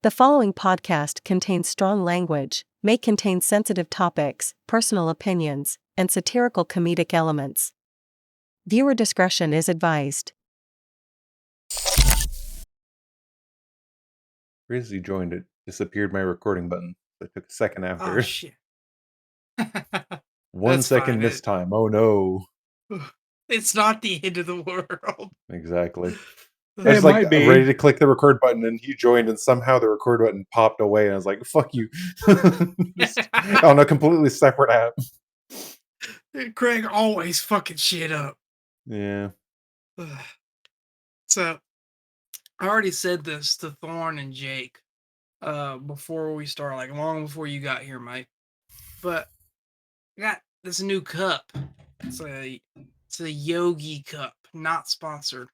The following podcast contains strong language, may contain sensitive topics, personal opinions, and satirical comedic elements. Viewer discretion is advised. Grizzly joined it. Disappeared my recording button. So it took a second after. Oh, shit. 1 That's second fine. this time. Oh no. It's not the end of the world. Exactly. I It was like might be. ready to click the record button and he joined and somehow the record button popped away and I was like, fuck you. Just on a completely separate app. Craig always fucking shit up. Yeah. So, I already said this to Thorn and Jake before we start, like long before you got here, Mike. But I got this new cup. It's a Yogi cup, not sponsored.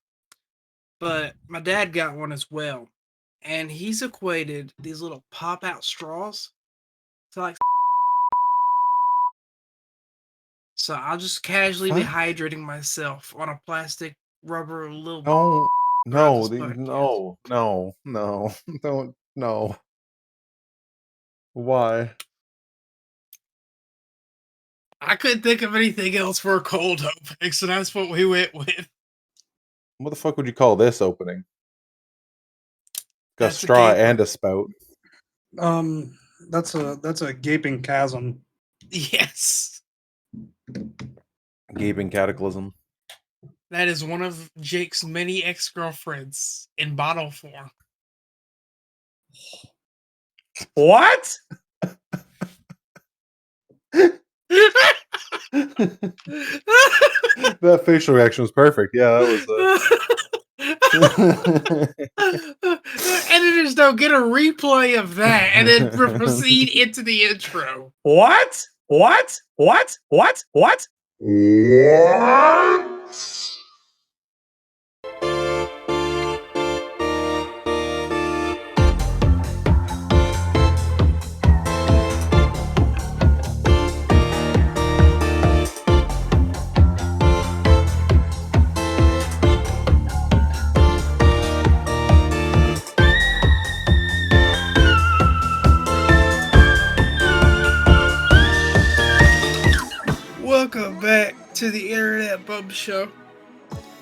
But my dad got one as well. And he's equated these little pop-out straws to like. So I'll just casually be hydrating myself on a plastic rubber little. No, don't, no. Why? I couldn't think of anything else for a cold opening, so that's what we went with. What the fuck would you call this opening? Got That's a straw a gaper. and a spout. That's a gaping chasm. Yes. Gaping cataclysm. That is one of Jake's many ex-girlfriends in bottle form. What? That facial reaction was perfect. Yeah, that was Editors don't get a replay of that and then proceed into the intro. What? Welcome back to the Internet Bum Show.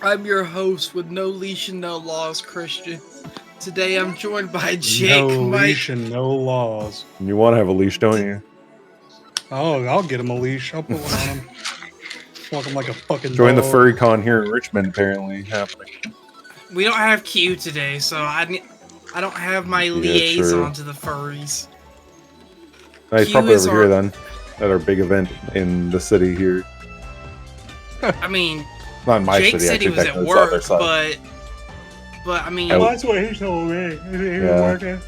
I'm your host with no leash and no laws, Christian. Today I'm joined by Jake, No Mike. leash and no laws. You want to have a leash, don't you? Oh, I'll get him a leash. I'll put one on him. Walk him like a fucking Join the dog. furry con here in Richmond, apparently happening. We don't have Q today, so I don't have my liaison to the furries. He's Q probably is over here then, at our big event in the city here. I mean, Not in my Jake city, said he actually, was at technically, it's the other work, side. but I mean, Out. That's what he told me. He was Yeah. working.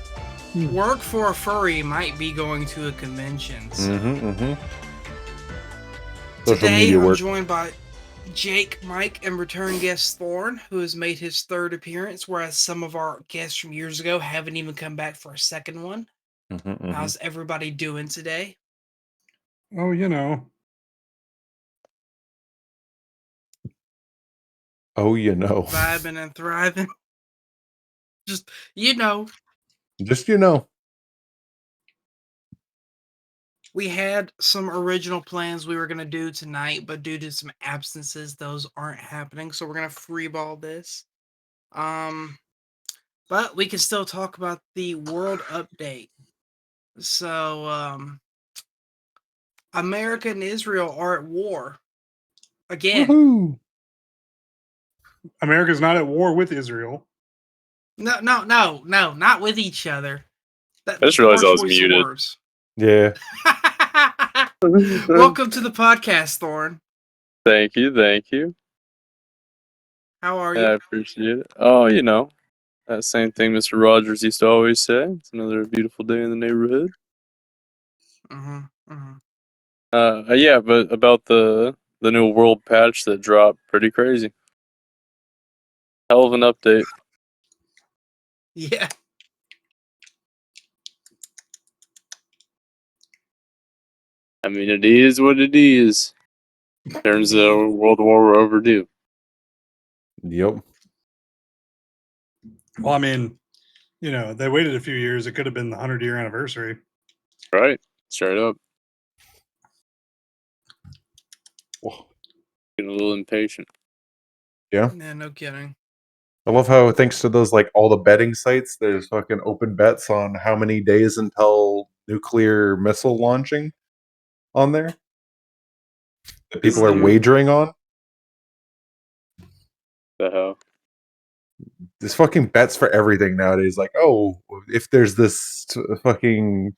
work for a furry might be going to a convention. So. Social Today media I'm work. joined by Jake, Mike, and return guest Thorn, who has made his third appearance, whereas some of our guests from years ago haven't even come back for a second one. How's everybody doing today? Oh, you know. Oh, you know. Vibing and thriving. Just, you know. Just, you know. We had some original plans we were going to do tonight, but due to some absences, those aren't happening. So we're going to freeball this. But we can still talk about the world update. So, America and Israel are at war. Again. Woohoo! America's not at war with Israel. No, not with each other. I just realized I was choice of muted. words. Yeah. Welcome to the podcast, Thorn. Thank you. How are you? I appreciate it. Oh, you know, that same thing Mr. Rogers used to always say. It's another beautiful day in the neighborhood. Yeah, but about the new world patch that dropped, pretty crazy. Hell of an update. Yeah. I mean, it is what it is. Turns out World War overdue. Yep. Well, I mean, You know, they waited a few years. It could have been the 100-year anniversary. Right. Straight up. Whoa. Getting a little impatient. Yeah. Yeah, no kidding. I love how thanks to those like all the betting sites, there's fucking open bets on how many days until nuclear missile launching on there that people are there- wagering on. The hell. There's fucking bets for everything nowadays. Like, oh, if there's this fucking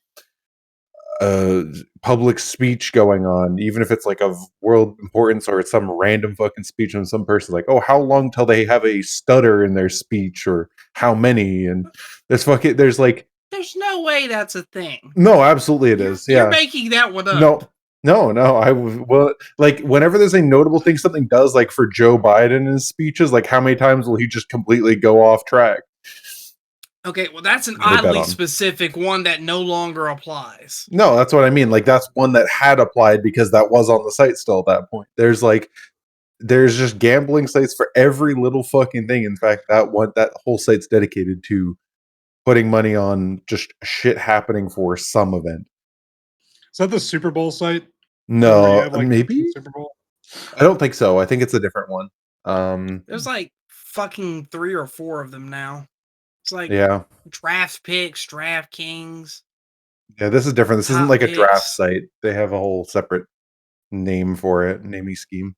public speech going on, even if it's like of world importance or it's some random fucking speech from some person, like, oh, how long till they have a stutter in their speech or how many? And there's like, There's no way that's a thing. no, absolutely it is. You're Yeah. making that one up. No. Well, like whenever there's a notable thing something does, like for Joe Biden in his speeches, like how many times will he just completely go off track? Okay, well, that's an They bet oddly on. specific one that no longer applies. No, that's what I mean. Like that's one that had applied because that was on the site still at that point. There's just gambling sites for every little fucking thing. In fact, that whole site's dedicated to putting money on just shit happening for some event. Is that the Super Bowl site? Where you No, have, like, maybe. the Super Bowl? I don't think so. I think it's a different one. There's like fucking 3 or 4 of them now. It's like Yeah. Draft Picks, DraftKings. Yeah, this is different. This isn't Top like a draft Picks. site. They have a whole separate name for it, naming scheme.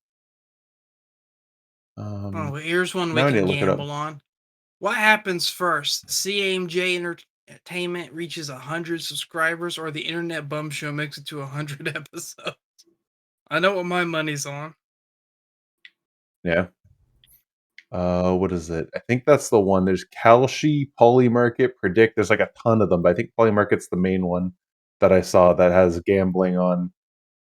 Oh, here's one we now I need can to look it up. gamble on. What happens first? CAMJ Entertainment reaches 100 subscribers, or the Internet Bum Show makes it to 100 episodes? I know what my money's on. Yeah. What is it? I think that's the one. There's Kalshi, Polymarket, Predict. There's like a ton of them, but I think Polymarket's the main one that I saw that has gambling on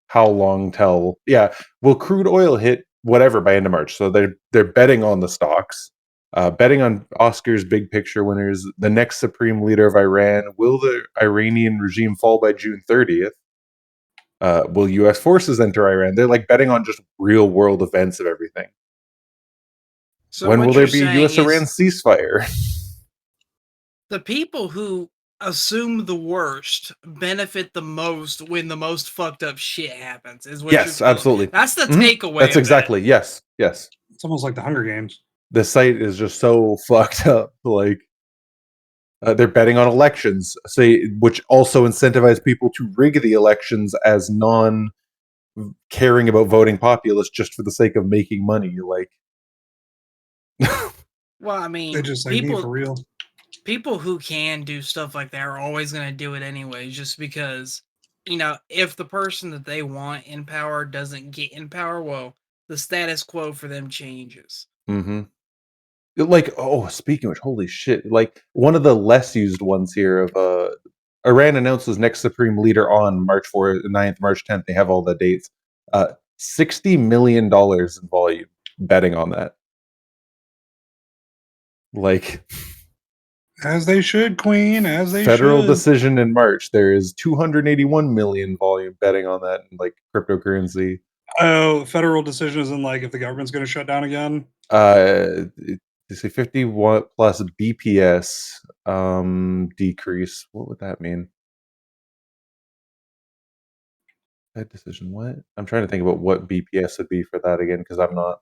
how long till. Yeah, will crude oil hit whatever by end of March? So they're betting on the stocks, betting on Oscar's big picture winners, the next supreme leader of Iran. Will the Iranian regime fall by June 30th? Will U.S. forces enter Iran? They're like betting on just real world events of everything. So When what will there you're be a saying U.S.-Iran is ceasefire? the people who assume the worst benefit the most when the most fucked up shit happens. Is what Yes, you're telling me. absolutely. That's the Mhm. takeaway. That's of exactly. Yes. It's almost like the Hunger Games. The site is just so fucked up. Like they're betting on elections, which also incentivize people to rig the elections as non-caring about voting populists just for the sake of making money. Like, Well, I mean, They just like me for real. people who can do stuff like that are always going to do it anyway, just because, you know, if the person that they want in power doesn't get in power, well, the status quo for them changes. mm-hmm. Like, oh, speaking of which, holy shit! Like one of the less used ones here of Iran announces next supreme leader on March 4th, 9th, March 10th. They have all the dates. $60 million in volume betting on that. Like, As they should, Queen. As they federal should. decision in March. There is 281 million volume betting on that in like cryptocurrency. Oh, federal decision is in like if the government's going to shut down again. They say 51 plus BPS decrease. What would that mean? That decision, what? I'm trying to think about what BPS would be for that again because I'm not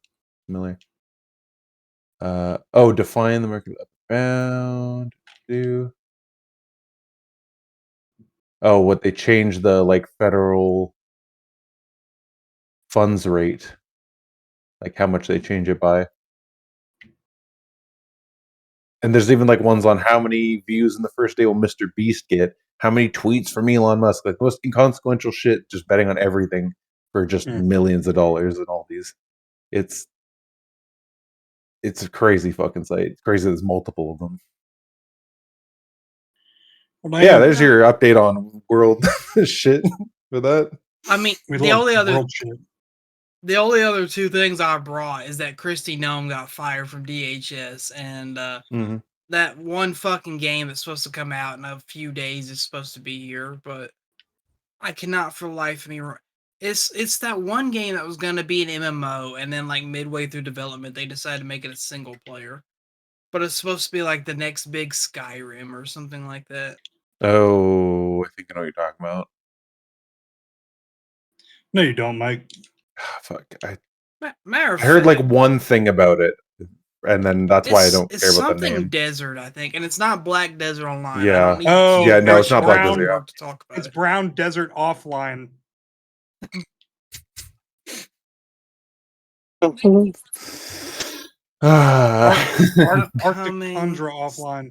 familiar. Define the market bound. What they changed the like federal funds rate, like how much they change it by. And there's even like ones on how many views in the first day will Mr. Beast get, how many tweets from Elon Musk, like most inconsequential shit, just betting on everything for just millions of dollars and all these. It's a crazy fucking site. It's crazy there's multiple of them. Well, Yeah, there's your update on world shit for that. I mean, the only other two things I brought is that Kristi Noem got fired from DHS, and that one fucking game that's supposed to come out in a few days is supposed to be here, but I cannot for the life of me. It's that one game that was going to be an MMO, and then like midway through development, they decided to make it a single player. but it's supposed to be like the next big Skyrim or something like that. Oh, I think I know what you're talking about. No, you don't, Mike. Fuck. I Matter of heard like fact, one thing about it, and then that's why I don't it's care about the something name. desert, I think, and it's not Black Desert Online. I Yeah. don't need Oh, Yeah, no, it's it's not Black brown. Desert. Yeah. work to talk about It's it. Brown Desert Offline. Arctic Upcoming Tundra Offline.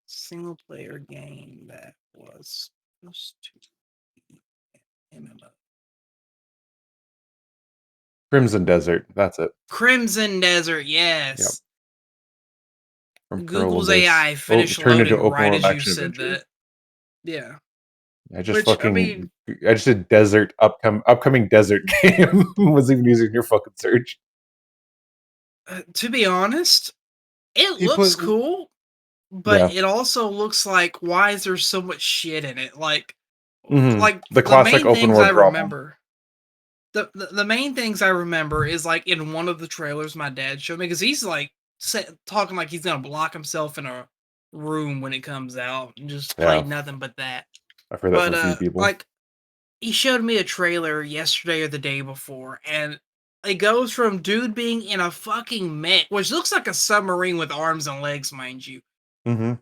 single player game that was supposed to be an MMO. Crimson Desert. That's it. Crimson Desert, yes. From Google's Pearl Abyss. AI finished turned into loading open right world as you action said adventure. that. Yeah. I just Which, fucking I just did desert upcoming desert game. Was even using your fucking search. To be honest, it He looks put- cool, but Yeah. it also looks like, why is there so much shit in it? Like The classic main open things world I drama. remember. The main things I remember is like in one of the trailers my dad showed me, because he's like talking like he's gonna block himself in a room when it comes out and just play Yeah. nothing but that. I've heard that from a few But people. like he showed me a trailer yesterday or the day before, and it goes from dude being in a fucking mech, which looks like a submarine with arms and legs, mind you, Mm-hmm.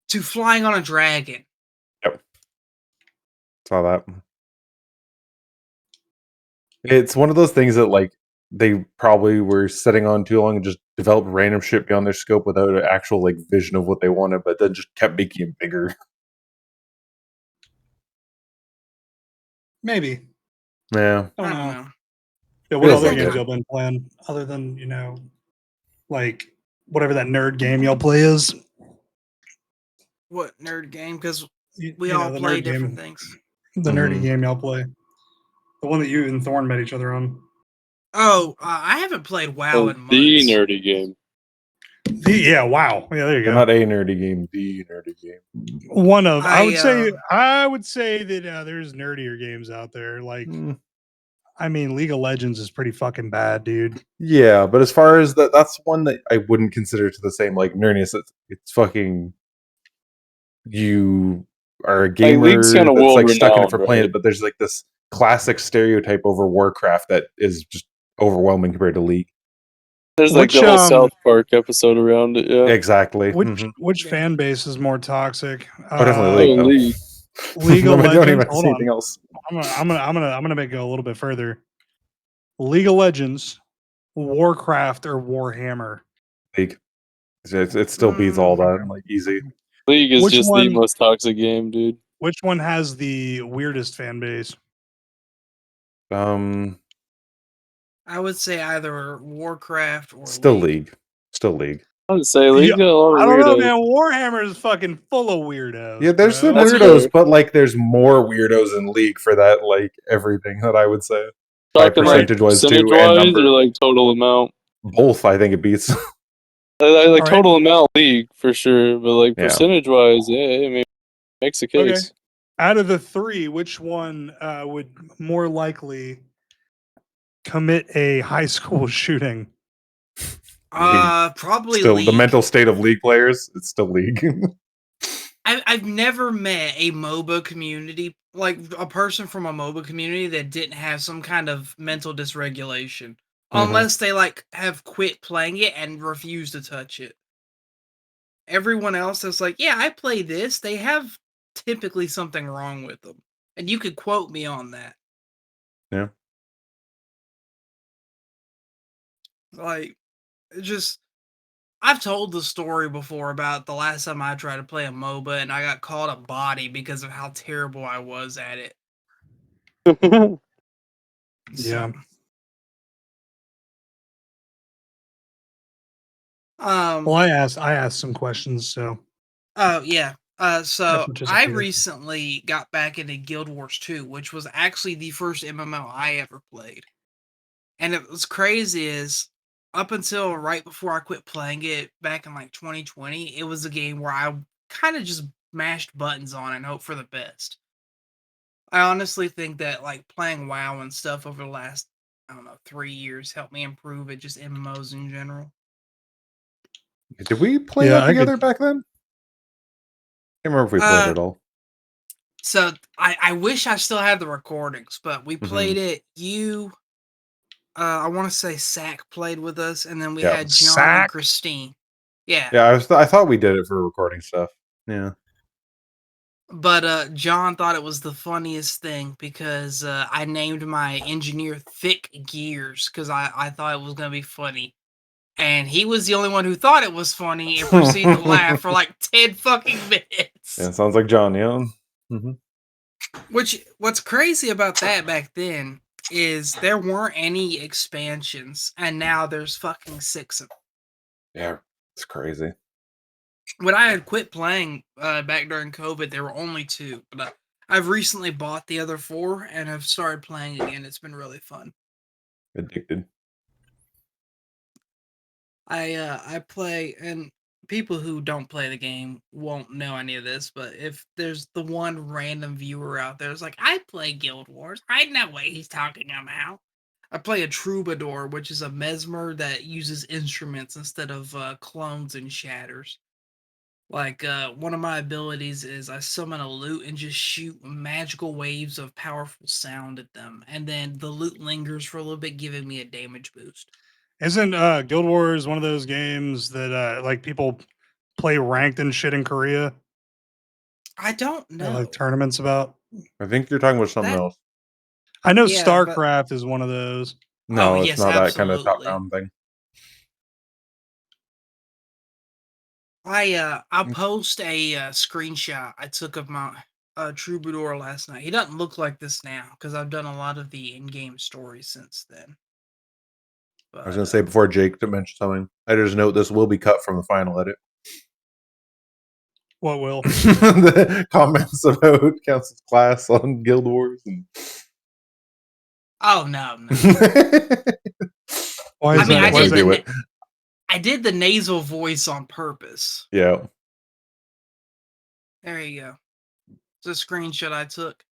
to flying on a dragon. Yep. Saw that. It's one of those things that like they probably were sitting on too long and just developed random shit beyond their scope without an actual like vision of what they wanted, but then just kept making it bigger. Maybe. Yeah. I I don't don't know. know. Yeah, what Feels other like games it. y'all been playing other than, like whatever that nerd game y'all play is? What nerd game? Because You we know, all the play nerd different game. things. The nerdy Mhm. game y'all play. The one that you and Thorn met each other on. Oh, I haven't played WoW in The months. nerdy game. Wow. Yeah, there you Yeah, go. not a nerdy game, the nerdy game. One of I would I, say that there's nerdier games out there. Like, Mm, I mean, League of Legends is pretty fucking bad, dude. yeah, but as far as that's one that I wouldn't consider to the same like nerdiness. It's fucking you are a gamer League's kinda that's like stuck in it for world-renowned, playing right? it, but there's like this classic stereotype over Warcraft that is just overwhelming compared to League. There's like Which, the whole South Park episode around it, yeah. Exactly. Which Yeah. fan base is more toxic? Oh, definitely League. Oh, Though. League. League No, of I don't even Legends. have to Hold say on. anything else. I'm gonna make it a little bit further. League of Legends, Warcraft, or Warhammer. League. It still beats all that. Like easy. League is Which just one- the most toxic game, dude. Which one has the weirdest fan base? I would say either Warcraft or Still League. League. Still League. I would say League got a lot of I don't know, weirdos. man. Warhammer is fucking full of weirdos. Yeah, there's bro. some That's weirdos, fair. but like there's more weirdos in League for that like everything that I would say. Talking like percentage-wise, too, and percentage-wise, number. or like total amount? Both, I think it beats. Like Alright. total amount League for sure, but like Yeah. percentage-wise, yeah, I mean, makes a Okay. case. Out of the three, which one would more likely commit a high school shooting? Probably Still, League. the mental state of League players, it's still League. I've never met a MOBA community, like a person from a MOBA community that didn't have some kind of mental dysregulation. Unless they like have quit playing it and refuse to touch it. Everyone else is like, yeah, I play this. They have typically something wrong with them. And you could quote me on that. Yeah. Like, just, I've told the story before about the last time I tried to play a MOBA and I got called a body because of how terrible I was at it. Yeah. Well, I asked some questions, so. Oh yeah. So I participated. recently got back into Guild Wars 2, which was actually the first MMO I ever played. And it was crazy is up until right before I quit playing it back in like 2020, it was a game where I kind of just mashed buttons on and hope for the best. I honestly think that like playing WoW and stuff over the last, I don't know, 3 years helped me improve at just MMOs in general. Did we play Yeah, that I could- together back then? Can't remember if we played it all. So I wish I still had the recordings, but we played it. You, I want to say Sack played with us, and then we Yeah. had John Sack? and Christine. Yeah. Yeah, I thought we did it for recording stuff. Yeah. But John thought it was the funniest thing because I named my engineer Thick Gears because I thought it was going to be funny. And he was the only one who thought it was funny and proceeded to laugh for like 10 fucking minutes. Yeah, sounds like John, yeah. Mm-hmm. What's crazy about that back then is there weren't any expansions, and now there's fucking 6 of them. Yeah, it's crazy. When I had quit playing back during COVID, there were only 2, but I've recently bought the other 4 and have started playing again. It's been really fun. Addicted. I play, and people who don't play the game won't know any of this, but if there's the one random viewer out there who's like, I play Guild Wars, I know what he's talking about. I play a troubadour, which is a mesmer that uses instruments instead of clones and shatters. Like, one of my abilities is I summon a lute and just shoot magical waves of powerful sound at them. And then the lute lingers for a little bit, giving me a damage boost. Isn't Guild Wars one of those games that like people play ranked and shit in Korea? I don't know. Like tournaments about? I think you're talking about something else. I know Yeah, StarCraft is one of those. No, Oh, it's yes, not that kind of absolutely. top-down thing. I'll post a screenshot I took of my troubadour last night. He doesn't look like this now because I've done a lot of the in-game stories since then. But, I was going to say before Jake to mention something, editor's note, this will be cut from the final edit. What will? The comments about Council's class on Guild Wars. And... oh no! Why is that? I did the nasal voice on purpose. Yeah. There you go. It's a screenshot I took.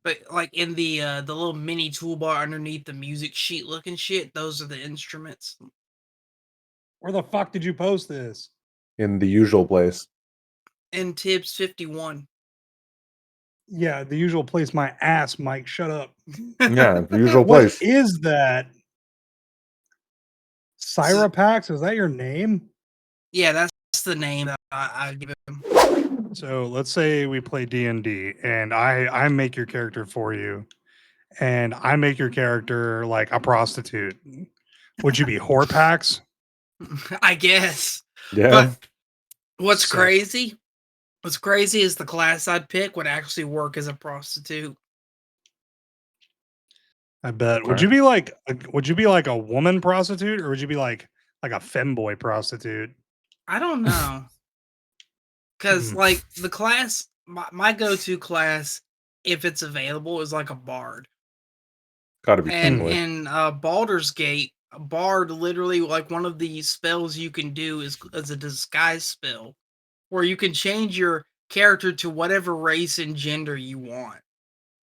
But like in the little mini toolbar underneath the music sheet looking shit, those are the instruments. Where the fuck did you post this? In the usual place. In Tibs 51. Yeah, the usual place. My ass, Mike. Shut up. Yeah, the usual place. What is that? Cyrapax? Is that your name? Yeah, that's the name that I give him. So let's say we play D&D and I make your character for you and I make your character like a prostitute. Would you be Horpax? I guess. Yeah. But what's Sick. crazy? What's crazy is the class I'd pick would actually work as a prostitute. I bet. All Would you be like a woman prostitute or would you be like a femboy prostitute? I don't know. Because like the class, my go-to class, if it's available, is like a bard. Gotta be And femboy. in Baldur's Gate, a bard literally like one of the spells you can do is a disguise spell, where you can change your character to whatever race and gender you want.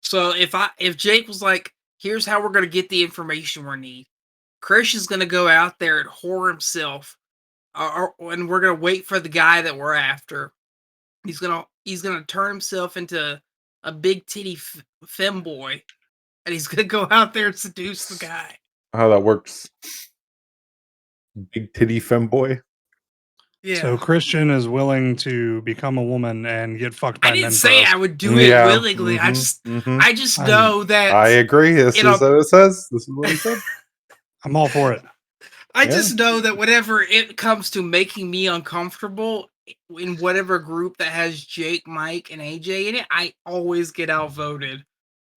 So if Jake was like, here's how we're gonna get the information we need, Krish is gonna go out there and whore himself, and we're gonna wait for the guy that we're after. He's gonna turn himself into a big titty femboy, and he's gonna go out there and seduce the guy. How that works. Big titty femboy. Yeah. So Christian is willing to become a woman and get fucked by I men. didn't say I would do it willingly. I just know that I agree. This is what it says. This is what he said. I'm all for it. I just know that whenever it comes to making me uncomfortable in whatever group that has Jake, Mike, and AJ in it, I always get outvoted.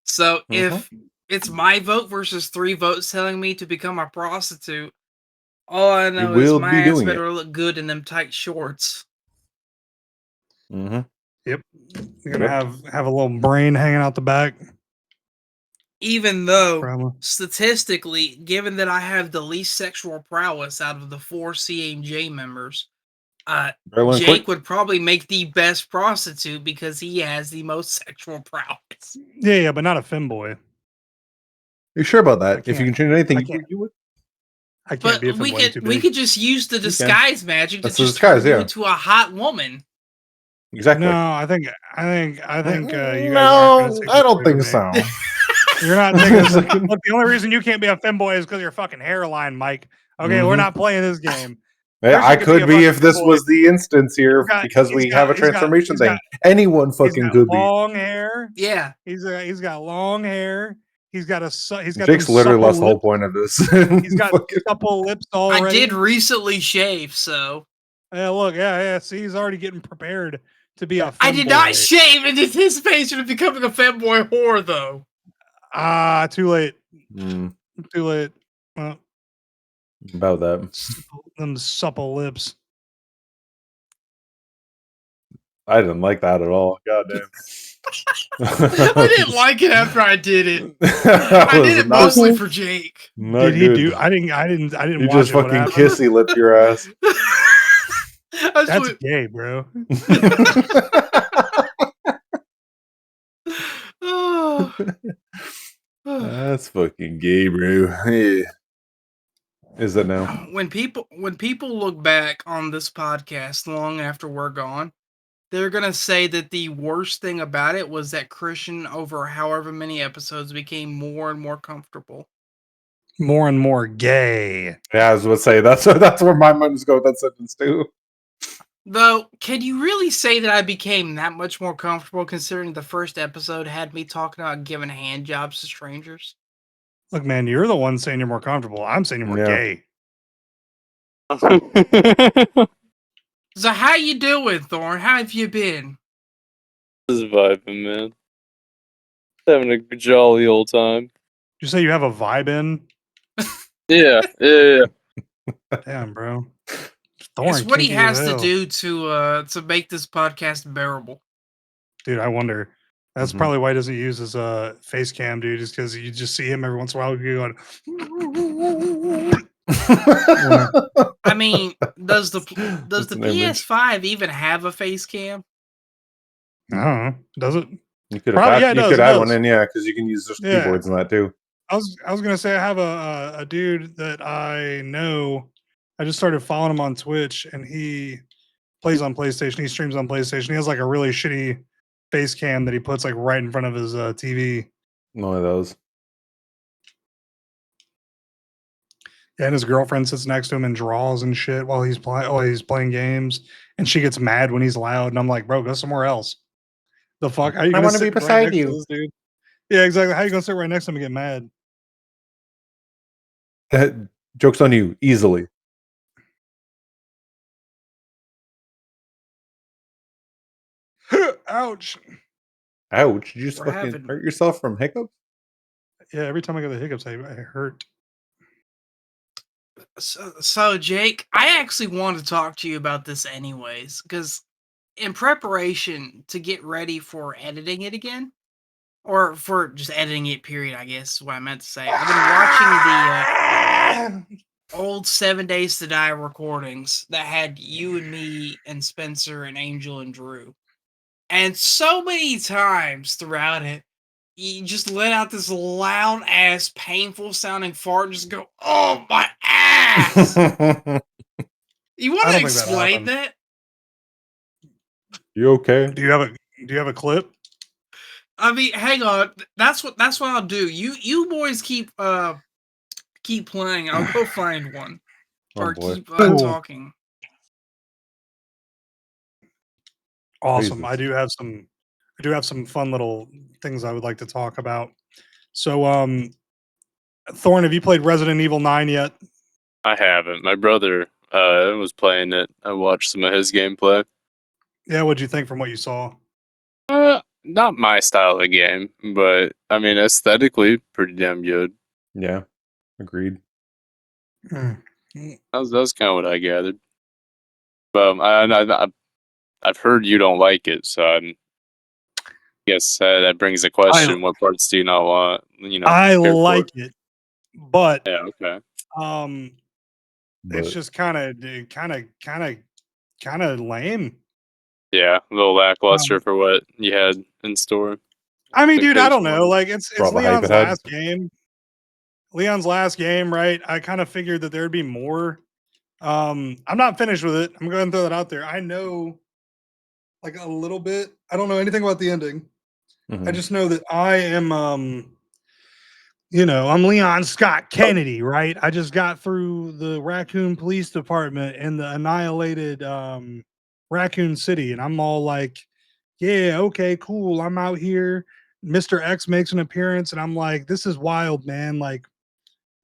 So if it's my vote versus 3 votes telling me to become a prostitute, all I know is my ass better look good in them tight shorts. Yep. You're gonna have a little brain hanging out the back. Even though statistically, given that I have the least sexual prowess out of the 4 CAMJ members, Jake would probably make the best prostitute because he has the most sexual prowess. Yeah, but not a femboy. You sure about that? If you can change anything, I can't. you would. I can't But be a femboy. Too we big. could just use the disguise magic to That's the just turn disguise, you yeah. into a hot woman. Exactly. No, I think you guys aren't going No, to take I this don't away think from me. so. You're not taking this. Look, the only reason you can't be a femboy is because of your fucking hairline, Mike. Okay, we're Mhm. not playing this game. Yeah, I Christian could be if this femboy. was the instance here got- because he's we got- have a he's got- transformation he's thing. got- Anyone He's fucking got could be. long hair. Yeah. He's got long hair. He's got Jake's them literally supple lost the whole lips. point of this. He's got supple lips already. I did recently shave, so Yeah, look, yeah. See, he's already getting prepared to be a femboy. I did not shave in anticipation of becoming a femboy whore, though. Too late. Mm, Too late. Well, about that. them supple lips. I didn't like that at all. God damn. I didn't like it after I did it. I did it mostly for Jake. Did he do? I didn't You watch just it. What fucking happened? kissy lipped your ass. That's gay, bro. Oh. That's fucking gay, bro. Yeah. Is it now? When people look back on this podcast long after we're gone, they're gonna say that the worst thing about it was that Christian, over however many episodes, became more and more comfortable. More and more gay. Yeah, I was about to say that's where my mind was going with that sentence too. Though, can you really say that I became that much more comfortable considering the first episode had me talking about giving hand jobs to strangers? Look, man, you're the one saying you're more comfortable. I'm saying you're more gay. So how you doing, Thorn? How have you been? Just vibing, man. Having a jolly old time. Did you say you have a vibe in? Yeah. Damn, bro. It's what he kinky has as to hell. do to make this podcast bearable. Dude, I wonder. That's probably why he doesn't use his face cam, dude, is because you just see him every once in a while going. I mean, does the That's an image. PS5 even have a face cam? I don't know. Does it? You could Probably, have yeah, it you could does, add it one does. in, yeah, because you can use just Yeah. keyboards and that too. I was gonna say I have a dude that I know. I just started following him on Twitch, and he plays on PlayStation. He streams on PlayStation. He has like a really shitty face cam that he puts like right in front of his TV. One of those. Yeah, and his girlfriend sits next to him and draws and shit while he's playing games, and she gets mad when he's loud. And I'm like, bro, go somewhere else. The fuck? How are you I gonna want to be sit right beside next to you. this dude? Yeah, exactly. How you gonna sit right next to him and get mad? Joke's on you, easily. Ouch. Ouch! Did you just We're fucking having- hurt yourself from hiccups? Yeah, every time I get the hiccups, I hurt. So, Jake, I actually want to talk to you about this anyways, because in preparation to get ready for editing it again, or for just editing it, period, I guess is what I meant to say. I've been watching the old 7 Days to Die recordings that had you and me and Spencer and Angel and Drew. And so many times throughout it, you just let out this loud ass, painful sounding fart and just go, "Oh my ass!" You want to I don't think that explain happened. that? You okay? Do you have a clip? I mean, hang on. That's what I'll do. You boys keep playing. I'll go find one. Oh, Or boy. keep Cool. talking. Awesome. Jesus. I do have some fun little things I would like to talk about. So, Thorn, have you played Resident Evil 9 yet? I haven't. My brother was playing it. I watched some of his gameplay. Yeah, what'd you think from what you saw? Not my style of game, but I mean aesthetically pretty damn good. Yeah, agreed. That's kind of what I gathered. But I've heard you don't like it, so I guess that brings the question: what parts do you not want? I like it, but yeah, okay. it's just kind of lame. Yeah, a little lackluster for what you had in store. I mean, dude, I don't Expectation know. level. Like it's For all the hype Leon's it had. last game. Leon's last game, right? I kind of figured that there'd be more. I'm not finished with it. I'm going to throw that out there. I know like a little bit. I don't know anything about the ending. I just know that I am I'm Leon Scott Kennedy, right? I just got through the Raccoon Police Department in the annihilated Raccoon City, and I'm all like, yeah, okay, cool. I'm out here. Mr. X makes an appearance, and I'm like, this is wild, man. Like,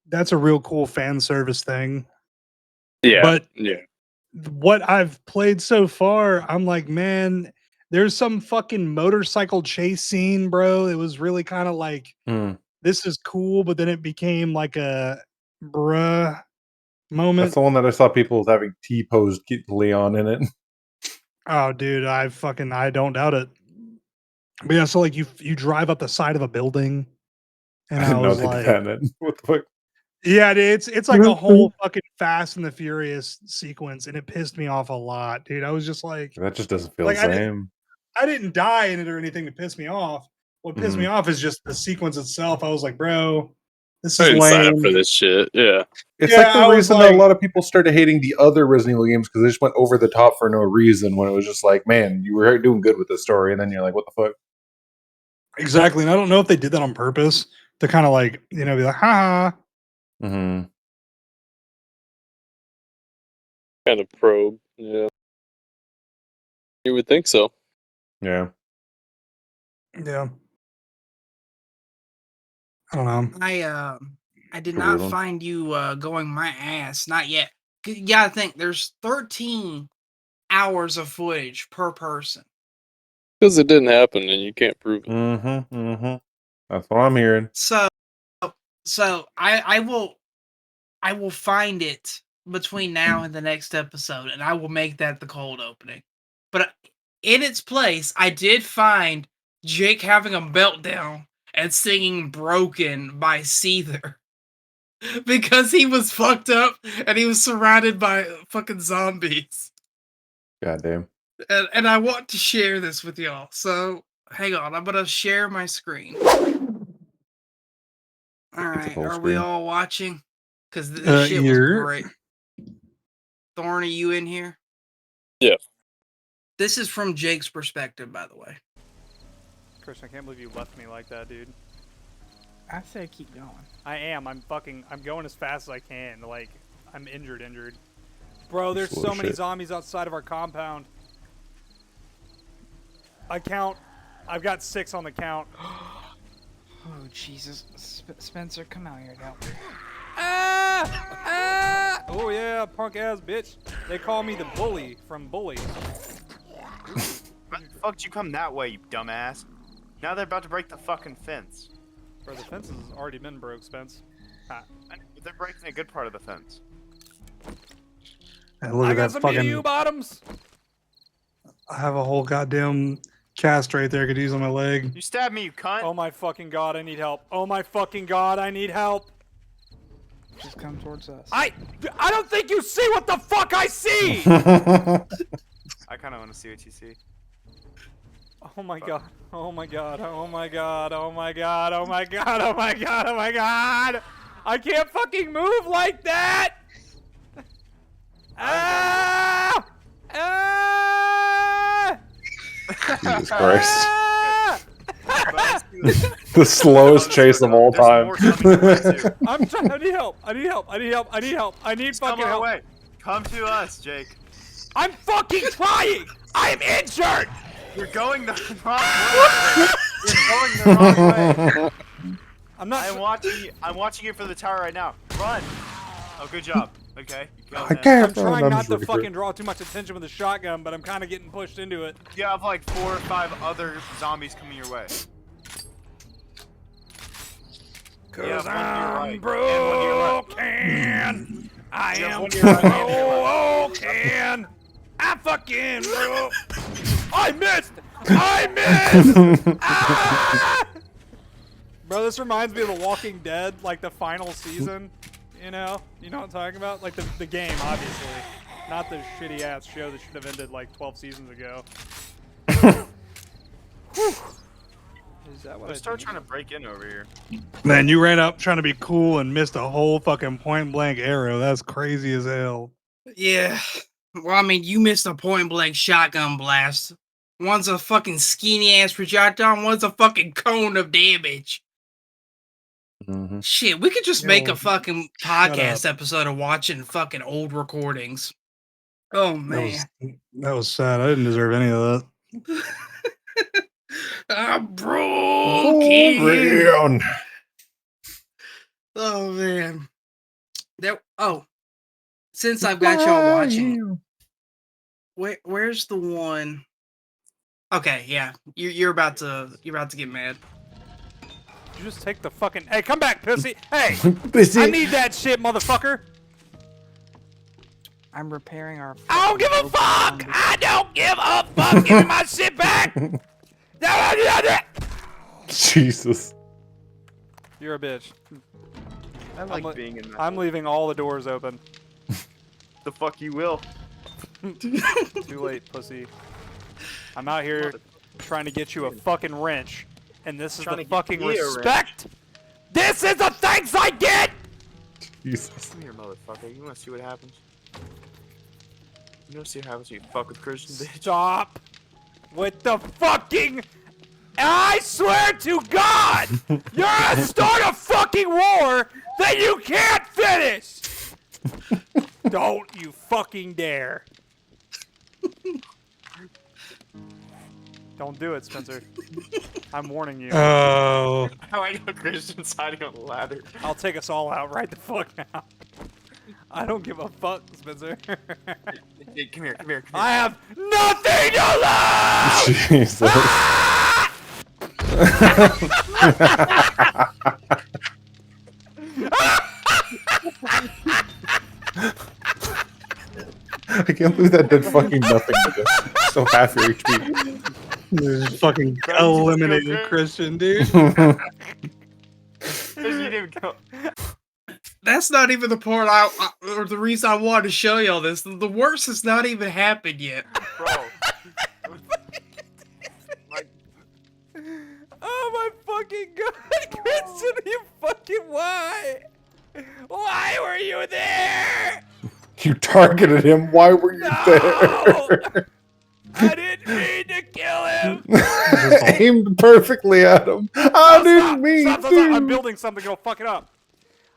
that's a real cool fan service thing. Yeah. But yeah. what I've played so far, I'm like, man, there's some fucking motorcycle chase scene, bro. It was really kind of like, this is cool, but then it became like a bruh moment. That's the one that I saw people having T-posed Leon in it. Oh, dude, I don't doubt it. But yeah, so like you drive up the side of a building, and I didn't know was they like, did that in it. What the fuck? yeah, dude, it's like a whole fucking Fast and the Furious sequence, and it pissed me off a lot, dude. I was just like, That just doesn't feel like, the same. I didn't die in it or anything to piss me off. What pissed me off is just the sequence itself. I was like, bro, this I is didn't sign up lame. for this shit. Yeah. It's Yeah, like the reason that a lot of people started hating the other Resident Evil games because they just went over the top for no reason. When it was just like, man, you were doing good with the story, and then you're like, what the fuck? Exactly, and I don't know if they did that on purpose to kind of like be like, ha. Kind of probe. Yeah. You would think so. Yeah. Yeah. I don't know. I did not find you going my ass. Not yet. You gotta think. There's 13 hours of footage per person. Because it didn't happen, and you can't prove it. That's what I'm hearing. So I will find it between now and the next episode, and I will make that the cold opening. But in its place, I did find Jake having a meltdown and singing "Broken" by Seether. Because he was fucked up and he was surrounded by fucking zombies. Goddamn. And I want to share this with y'all. So hang on, I'm gonna share my screen. Alright, are we all watching? Because this shit was great. Thorn, are you in here? Yeah. This is from Jake's perspective, by the way. Christian, I can't believe you left me like that, dude. I say keep going. I am. I'm going as fast as I can. Like, I'm injured. Bro, there's so many zombies outside of our compound. I've got 6 on the count. Oh, Jesus. Spencer, come out here and help me. Oh, yeah, punk ass bitch. They call me the bully from Bully. Why the fuck did you come that way, you dumbass? Now they're about to break the fucking fence. Bro, the fence has already been broke, Spence. But they're breaking a good part of the fence. And look I at got that some fucking EU bottoms. I have a whole goddamn cast right there I could use on my leg. You stabbed me, you cunt! Oh my fucking god, I need help. Oh my fucking god, I need help. Just come towards us. I don't think you see what the fuck I see! I kinda wanna see what you see. Oh my god. Oh my god. Oh my god. Oh my god. Oh my god. Oh my god. Oh my god. I can't fucking move like that. Ah! Ah! Jesus Christ. Ah! The slowest chase of all time. I'm trying. I need help. I need help. I need help. I need help. I need fucking help. Way. Come to us, Jake. I'm fucking trying. I'm injured. You're going the wrong way. You're going the wrong way. I'm watching you from the tower right now. Run. Oh, good job. Okay. I'm trying not to fucking draw too much attention with the shotgun, but I'm kind of getting pushed into it. You have like 4 or 5 other zombies coming your way. Cause I'm broken. I am broken. I'm fucking broke. I missed. Ah! Bro, this reminds me of The Walking Dead, like the final season. You know what I'm talking about? Like the game, obviously. Not the shitty ass show that should have ended like 12 seasons ago. Is that what Let's I start do? trying to break in over here. Man, you ran up trying to be cool and missed a whole fucking point blank arrow. That's crazy as hell. Yeah. Well, I mean, you missed a point blank shotgun blast. One's a fucking skinny ass projectile, one's a fucking cone of damage. Mhm. Shit, we could just make Yo, a fucking shut podcast up. episode of watching fucking old recordings. Oh That man. was sad. I didn't deserve any of that. I'm broken. Broken. Oh man. Since I've got y'all watching, where's the one? Okay, yeah. You're about to get mad. You just take the fucking. Hey, come back, pussy. Hey, Pussy. I need that shit, motherfucker. I'm repairing our. I don't give a fuck. I don't give a fuck. Give me my shit back. Jesus. You're a bitch. I like being in that. I'm leaving all the doors open. The fuck you will. Too late, pussy. I'm out here trying to get you a fucking wrench, and this is Trying the to get fucking me a respect. This is the thanks I get. Jesus. Come here, motherfucker. You wanna see what happens? You wanna see what happens when you fuck with Christian, bitch? Stop with the fucking. I swear to God, you're gonna start a fucking war that you can't finish. Don't you fucking dare. Don't do it, Spencer. I'm warning you. Oh. How I know Christian's hiding on the ladder. I'll take us all out right the fuck now. I don't give a fuck, Spencer. Hey, come here, come here, come here. I have nothing to lose! Jesus. Ah! I can't believe that did fucking nothing to this. Still half your HP. This fucking eliminated Christian, dude. Christian, you didn't go. That's not even the part or the reason I wanted to show y'all this. The worst has not even happened yet. Bro. Like, Oh my fucking god, Christian, you fucking why? Why were you there? You targeted him. Why were you No! there? I didn't mean to kill him. Aimed perfectly at him. I didn't mean Stop. to. I'm building something, it'll fuck it up.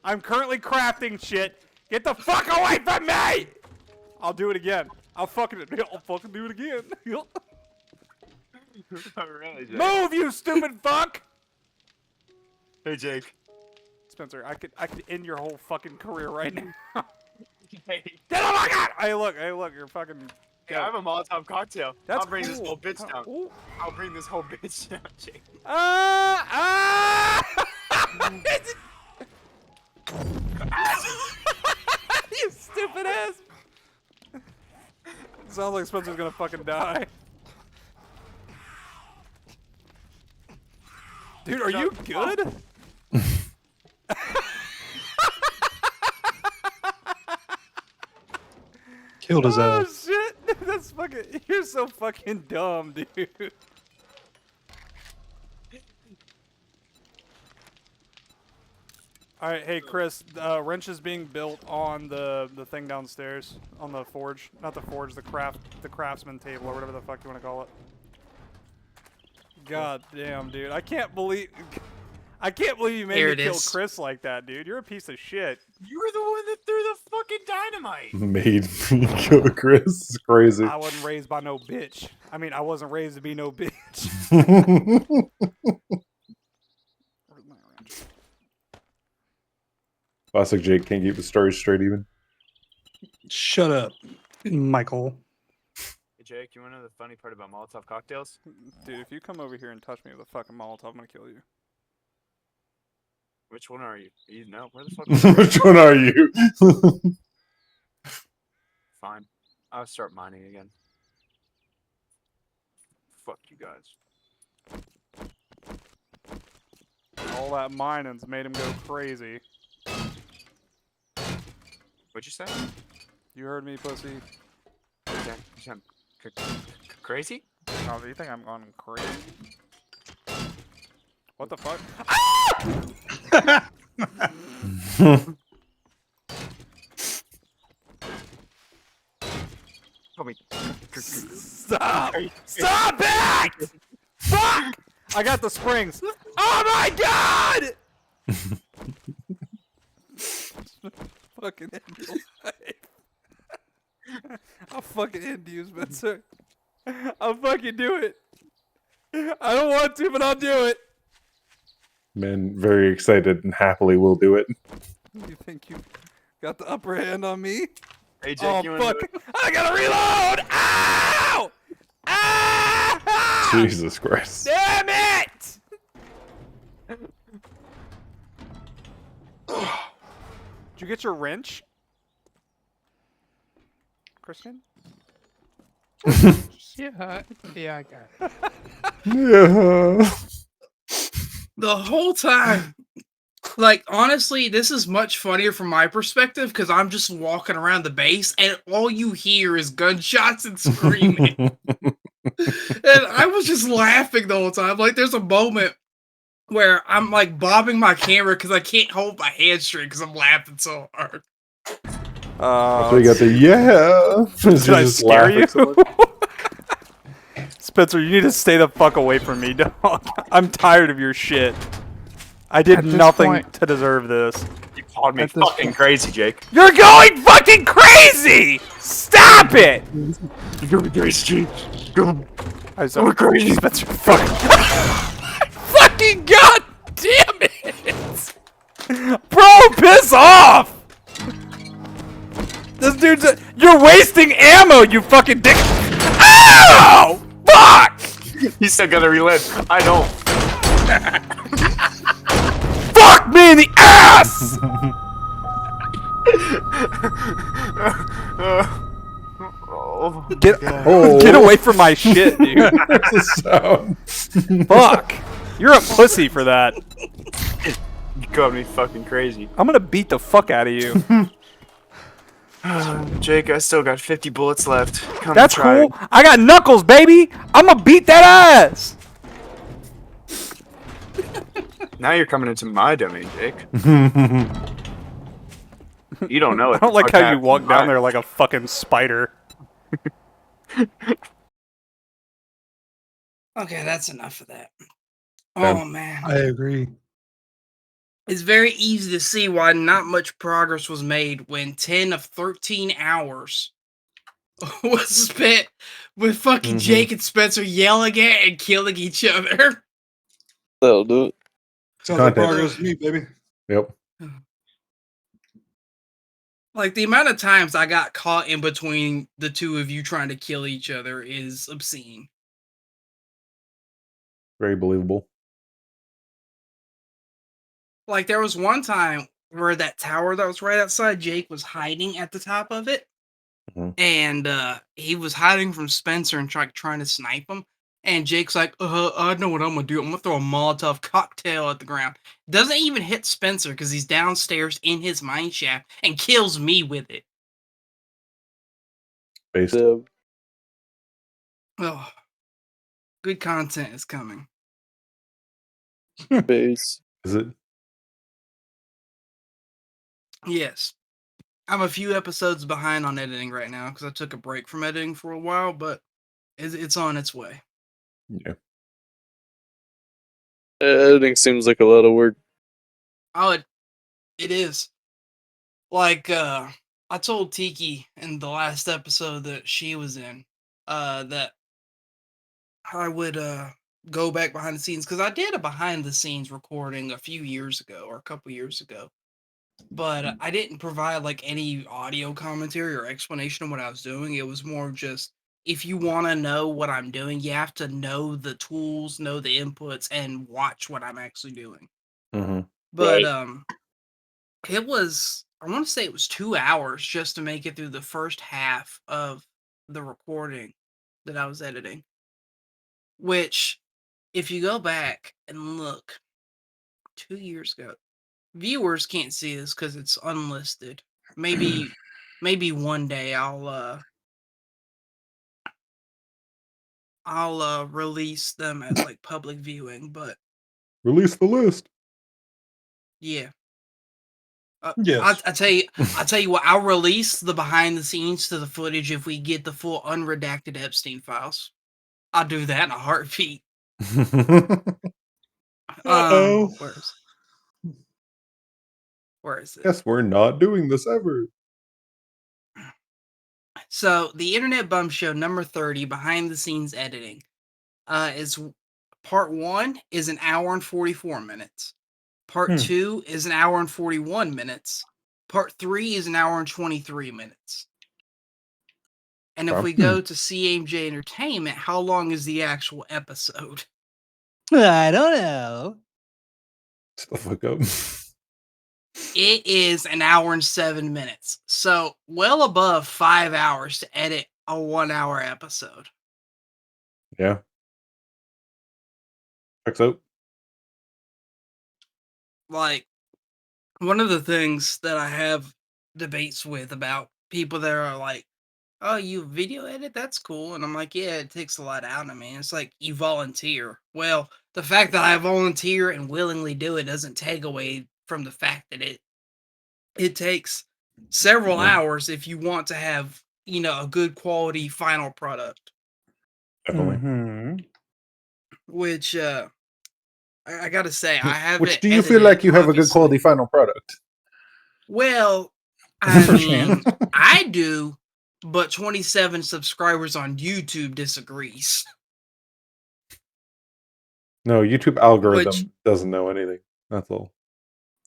I'm currently crafting shit. Get the fuck away from me! I'll do it again. I'll fucking do it again. really, Jake. Move, you stupid fuck! Hey, Jake. Spencer, I could end your whole fucking career right now. Hey. Get the fuck out! Hey, look, you're fucking. Hey, I have a Molotov cocktail. That's I'll bring this cool. whole bitch down. Ooh. I'll bring this whole bitch down, Jake. You stupid ass! Sounds like Spencer's gonna fucking die. Dude, are you good? Killed his Oh ass. shit! That's fucking. You're so fucking dumb, dude. All right, hey Chris, wrench is being built on the thing downstairs, on the forge, not the forge, the craftsman table or whatever the fuck you want to call it. God damn, dude, I can't believe you made me kill Chris like that, dude. You're a piece of shit. You were the one that threw the fucking dynamite. Made me kill Chris. It's crazy. I wasn't raised by no bitch. I mean, I wasn't raised to be no bitch. Where's my wrench? Classic Jake can't keep the story straight even. Shut up, Michael. Hey, Jake, you wanna know the funny part about Molotov cocktails? Dude, if you come over here and touch me with a fucking Molotov, I'm gonna kill you. Which one are you? You know, where the fuck are you? Which one are you? Fine. I'll start mining again. Fuck you guys. All that mining's made him go crazy. What'd you say? You heard me, pussy. You sound crazy? Oh, do you think I'm going crazy? What the fuck? Call me. Stop! Stop it! Fuck! I got the springs. Oh my god! Fucking end your life. I'll fucking end you, Spencer. I'll fucking do it. I don't want to, but I'll do it. Man, very excited and happily will do it. You think you got the upper hand on me? Hey, Jake, Oh you wanna fuck! do it? I gotta reload! Ow! Ah! Jesus Christ. Damn it! Did you get your wrench, Kristen? Yeah, yeah, I got it. Yeah. The whole time, like, honestly, this is much funnier from my perspective because I'm just walking around the base and all you hear is gunshots and screaming. And I was just laughing the whole time. Like, there's a moment where I'm like bobbing my camera because I can't hold my hand straight because I'm laughing so hard. So you got the yeah. Did I scare you? Spencer, you need to stay the fuck away from me, dog. I'm tired of your shit. I did nothing to deserve this. You called me fucking crazy, Jake. You're going fucking crazy! Stop it! You're going crazy, Jake. You're crazy. Spencer, fuck. Fucking god damn it! Bro, piss off! This dude's you're wasting ammo, you fucking dick. Ow! Fuck! You still gotta relive. I know. Fuck me in the ass! Get away from my shit, dude. That's the sound. Fuck. You're a pussy for that. You called me fucking crazy. I'm gonna beat the fuck out of you. Jake, I still got 50 bullets left. Come That's try cool. I got knuckles, baby. I'm gonna beat that ass. Now you're coming into my domain, Jake. You don't know it. I don't like how you walk down there like a fucking spider. Okay, that's enough of that. Oh, man. I agree. It's very easy to see why not much progress was made when 10 of 13 hours was spent with fucking Jake and Spencer yelling at and killing each other. That'll do it. Sounds like progress to me, baby. Yep. Like, the amount of times I got caught in between the two of you trying to kill each other is obscene. Very believable. Like, there was one time where that tower that was right outside Jake was hiding at the top of it. And he was hiding from Spencer and trying to snipe him. And Jake's like, I know what I'm going to do. I'm going to throw a Molotov cocktail at the ground. Doesn't even hit Spencer because he's downstairs in his mine shaft and kills me with it. Based. Oh, good content is coming. Base. Is it? Yes. I'm a few episodes behind on editing right now because I took a break from editing for a while, but it's on its way. Yeah. Editing seems like a lot of work. Oh, it is. Like, I told Tiki in the last episode that she was in, that I would go back behind the scenes because I did a behind the scenes recording a few years ago or a couple years ago. But I didn't provide like any audio commentary or explanation of what I was doing. It was more just, if you want to know what I'm doing, you have to know the tools, know the inputs, and watch what I'm actually doing. But it was, I want to say it was 2 hours just to make it through the first half of the recording that I was editing. Which, if you go back and look, 2 years ago, viewers can't see this because it's unlisted. Maybe one day I'll release them as like public viewing, but Release the list. Yeah. Yes. I tell you what. I'll release the behind the scenes to the footage if we get the full unredacted Epstein files. I'll do that in a heartbeat. Uh-oh. Where is it? Yes, we're not doing this ever. So the Internet Bum Show number 30, behind the scenes editing, is part 1 is an hour and 44 minutes. Part 2 is an hour and 41 minutes. Part 3 is an hour and 23 minutes. And if we go to CAMJ Entertainment, how long is the actual episode? I don't know. Shut the fuck up. It is an hour and 7 minutes. So well above 5 hours to edit a 1 hour episode. Yeah. Checks out. Like, one of the things that I have debates with about people that are like, oh, you video edit? That's cool. And I'm like, yeah, it takes a lot out of me. It's like, you volunteer. Well, the fact that I volunteer and willingly do it doesn't take away from the fact that it takes several hours if you want to have, a good quality final product. Definitely. Which, I gotta say, I haven't. Which do you feel like you have a good quality final product? Well, I mean, I do, but 27 subscribers on YouTube disagrees. No, YouTube algorithm doesn't know anything. That's all.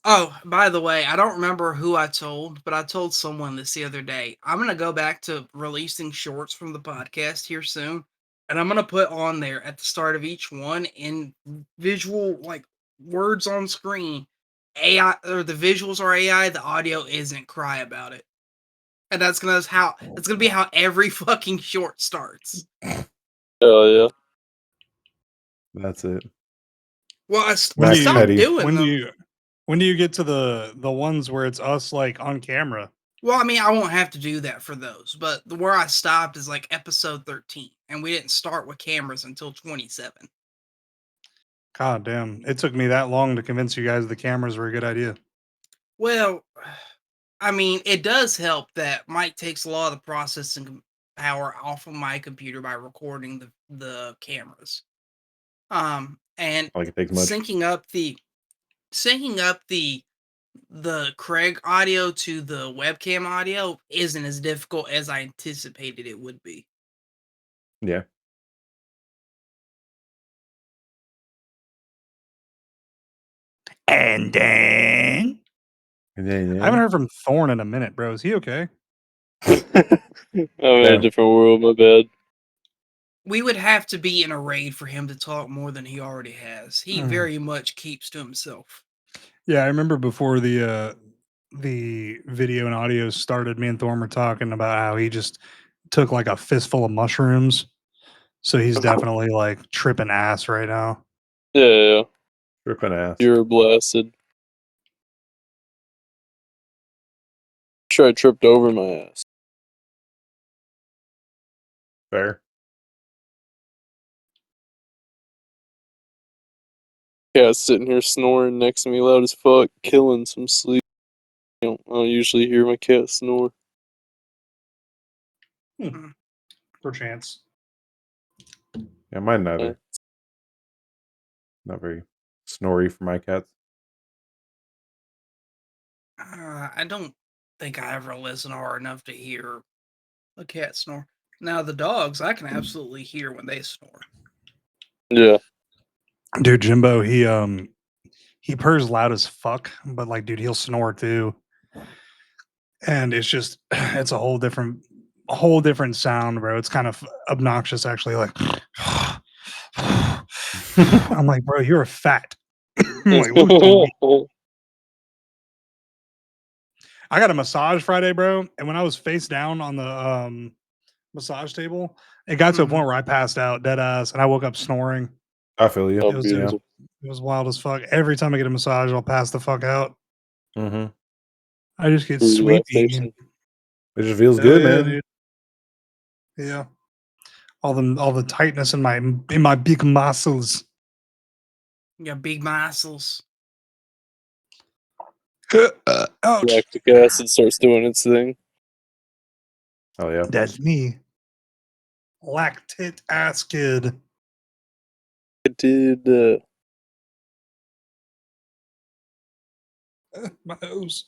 Oh, by the way, I don't remember who I told, but I told someone this the other day. I'm going to go back to releasing shorts from the podcast here soon, and I'm going to put on there at the start of each one in visual, like words on screen. AI, or the visuals are AI, the audio isn't. Cry about it. And that's gonna be how every fucking short starts. Oh yeah. That's it. Well, I stopped doing them. When do you get to the ones where it's us like on camera? Well, I mean, I won't have to do that for those, but where I stopped is like episode 13, and we didn't start with cameras until 27. God damn! It took me that long to convince you guys the cameras were a good idea. Well, I mean, it does help that Mike takes a lot of the processing power off of my computer by recording the cameras. And like it takes much. syncing up the Craig audio to the webcam audio isn't as difficult as I anticipated it would be. Yeah. And then I haven't heard from Thorn in a minute, bro. Is he okay? I'm in a different world, my bad. We would have to be in a raid for him to talk more than he already has. He very much keeps to himself. Yeah, I remember before the video and audio started, me and Thorn were talking about how he just took like a fistful of mushrooms. So he's definitely like tripping ass right now. Yeah. Tripping ass. You're blasted. Sure, I tripped over my ass. Fair. Cat's sitting here snoring next to me loud as fuck, killing some sleep. I don't usually hear my cat snore. Perchance. Yeah, mine neither. Not very snory for my cats. I don't think I ever listen hard enough to hear a cat snore. Now, the dogs, I can absolutely hear when they snore. Yeah. Dude, Jimbo, he purrs loud as fuck, but like, dude, he'll snore too. And it's just, it's a whole different sound, bro. It's kind of obnoxious, actually. Like, I'm like, bro, you're a fat. Like, I got a massage Friday, bro. And when I was face down on the massage table, it got to a point where I passed out dead ass and I woke up snoring. I feel you. It was wild as fuck. Every time I get a massage, I'll pass the fuck out. Mm-hmm. I just get sleepy. It just feels good, man. Dude. Yeah. All the tightness in my big muscles. You got big muscles. Ouch. Lactic acid starts doing its thing. Oh yeah. That's me. Lactate acid. I did. My nose.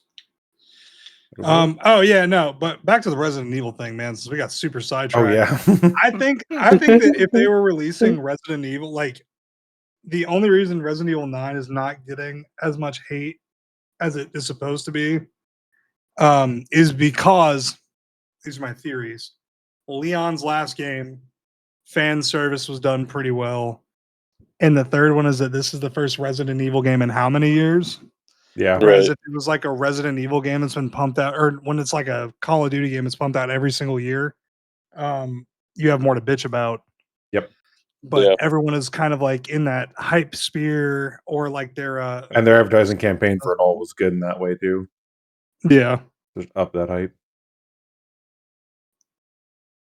Oh yeah, no, but back to the Resident Evil thing, man. Since we got super sidetracked. Oh yeah. I think that if they were releasing Resident Evil, like the only reason Resident Evil 9 is not getting as much hate as it is supposed to be, is because these are my theories. Leon's last game, fan service was done pretty well. And the third one is that this is the first Resident Evil game in how many years? Yeah. Whereas Right. if it was like a Resident Evil game that's been pumped out, or when it's like a Call of Duty game that's pumped out every single year, you have more to bitch about. Yep. But Yeah. everyone is kind of like in that hype sphere, or like their And their advertising campaign for it all was good in that way too. yeah. Just up that hype.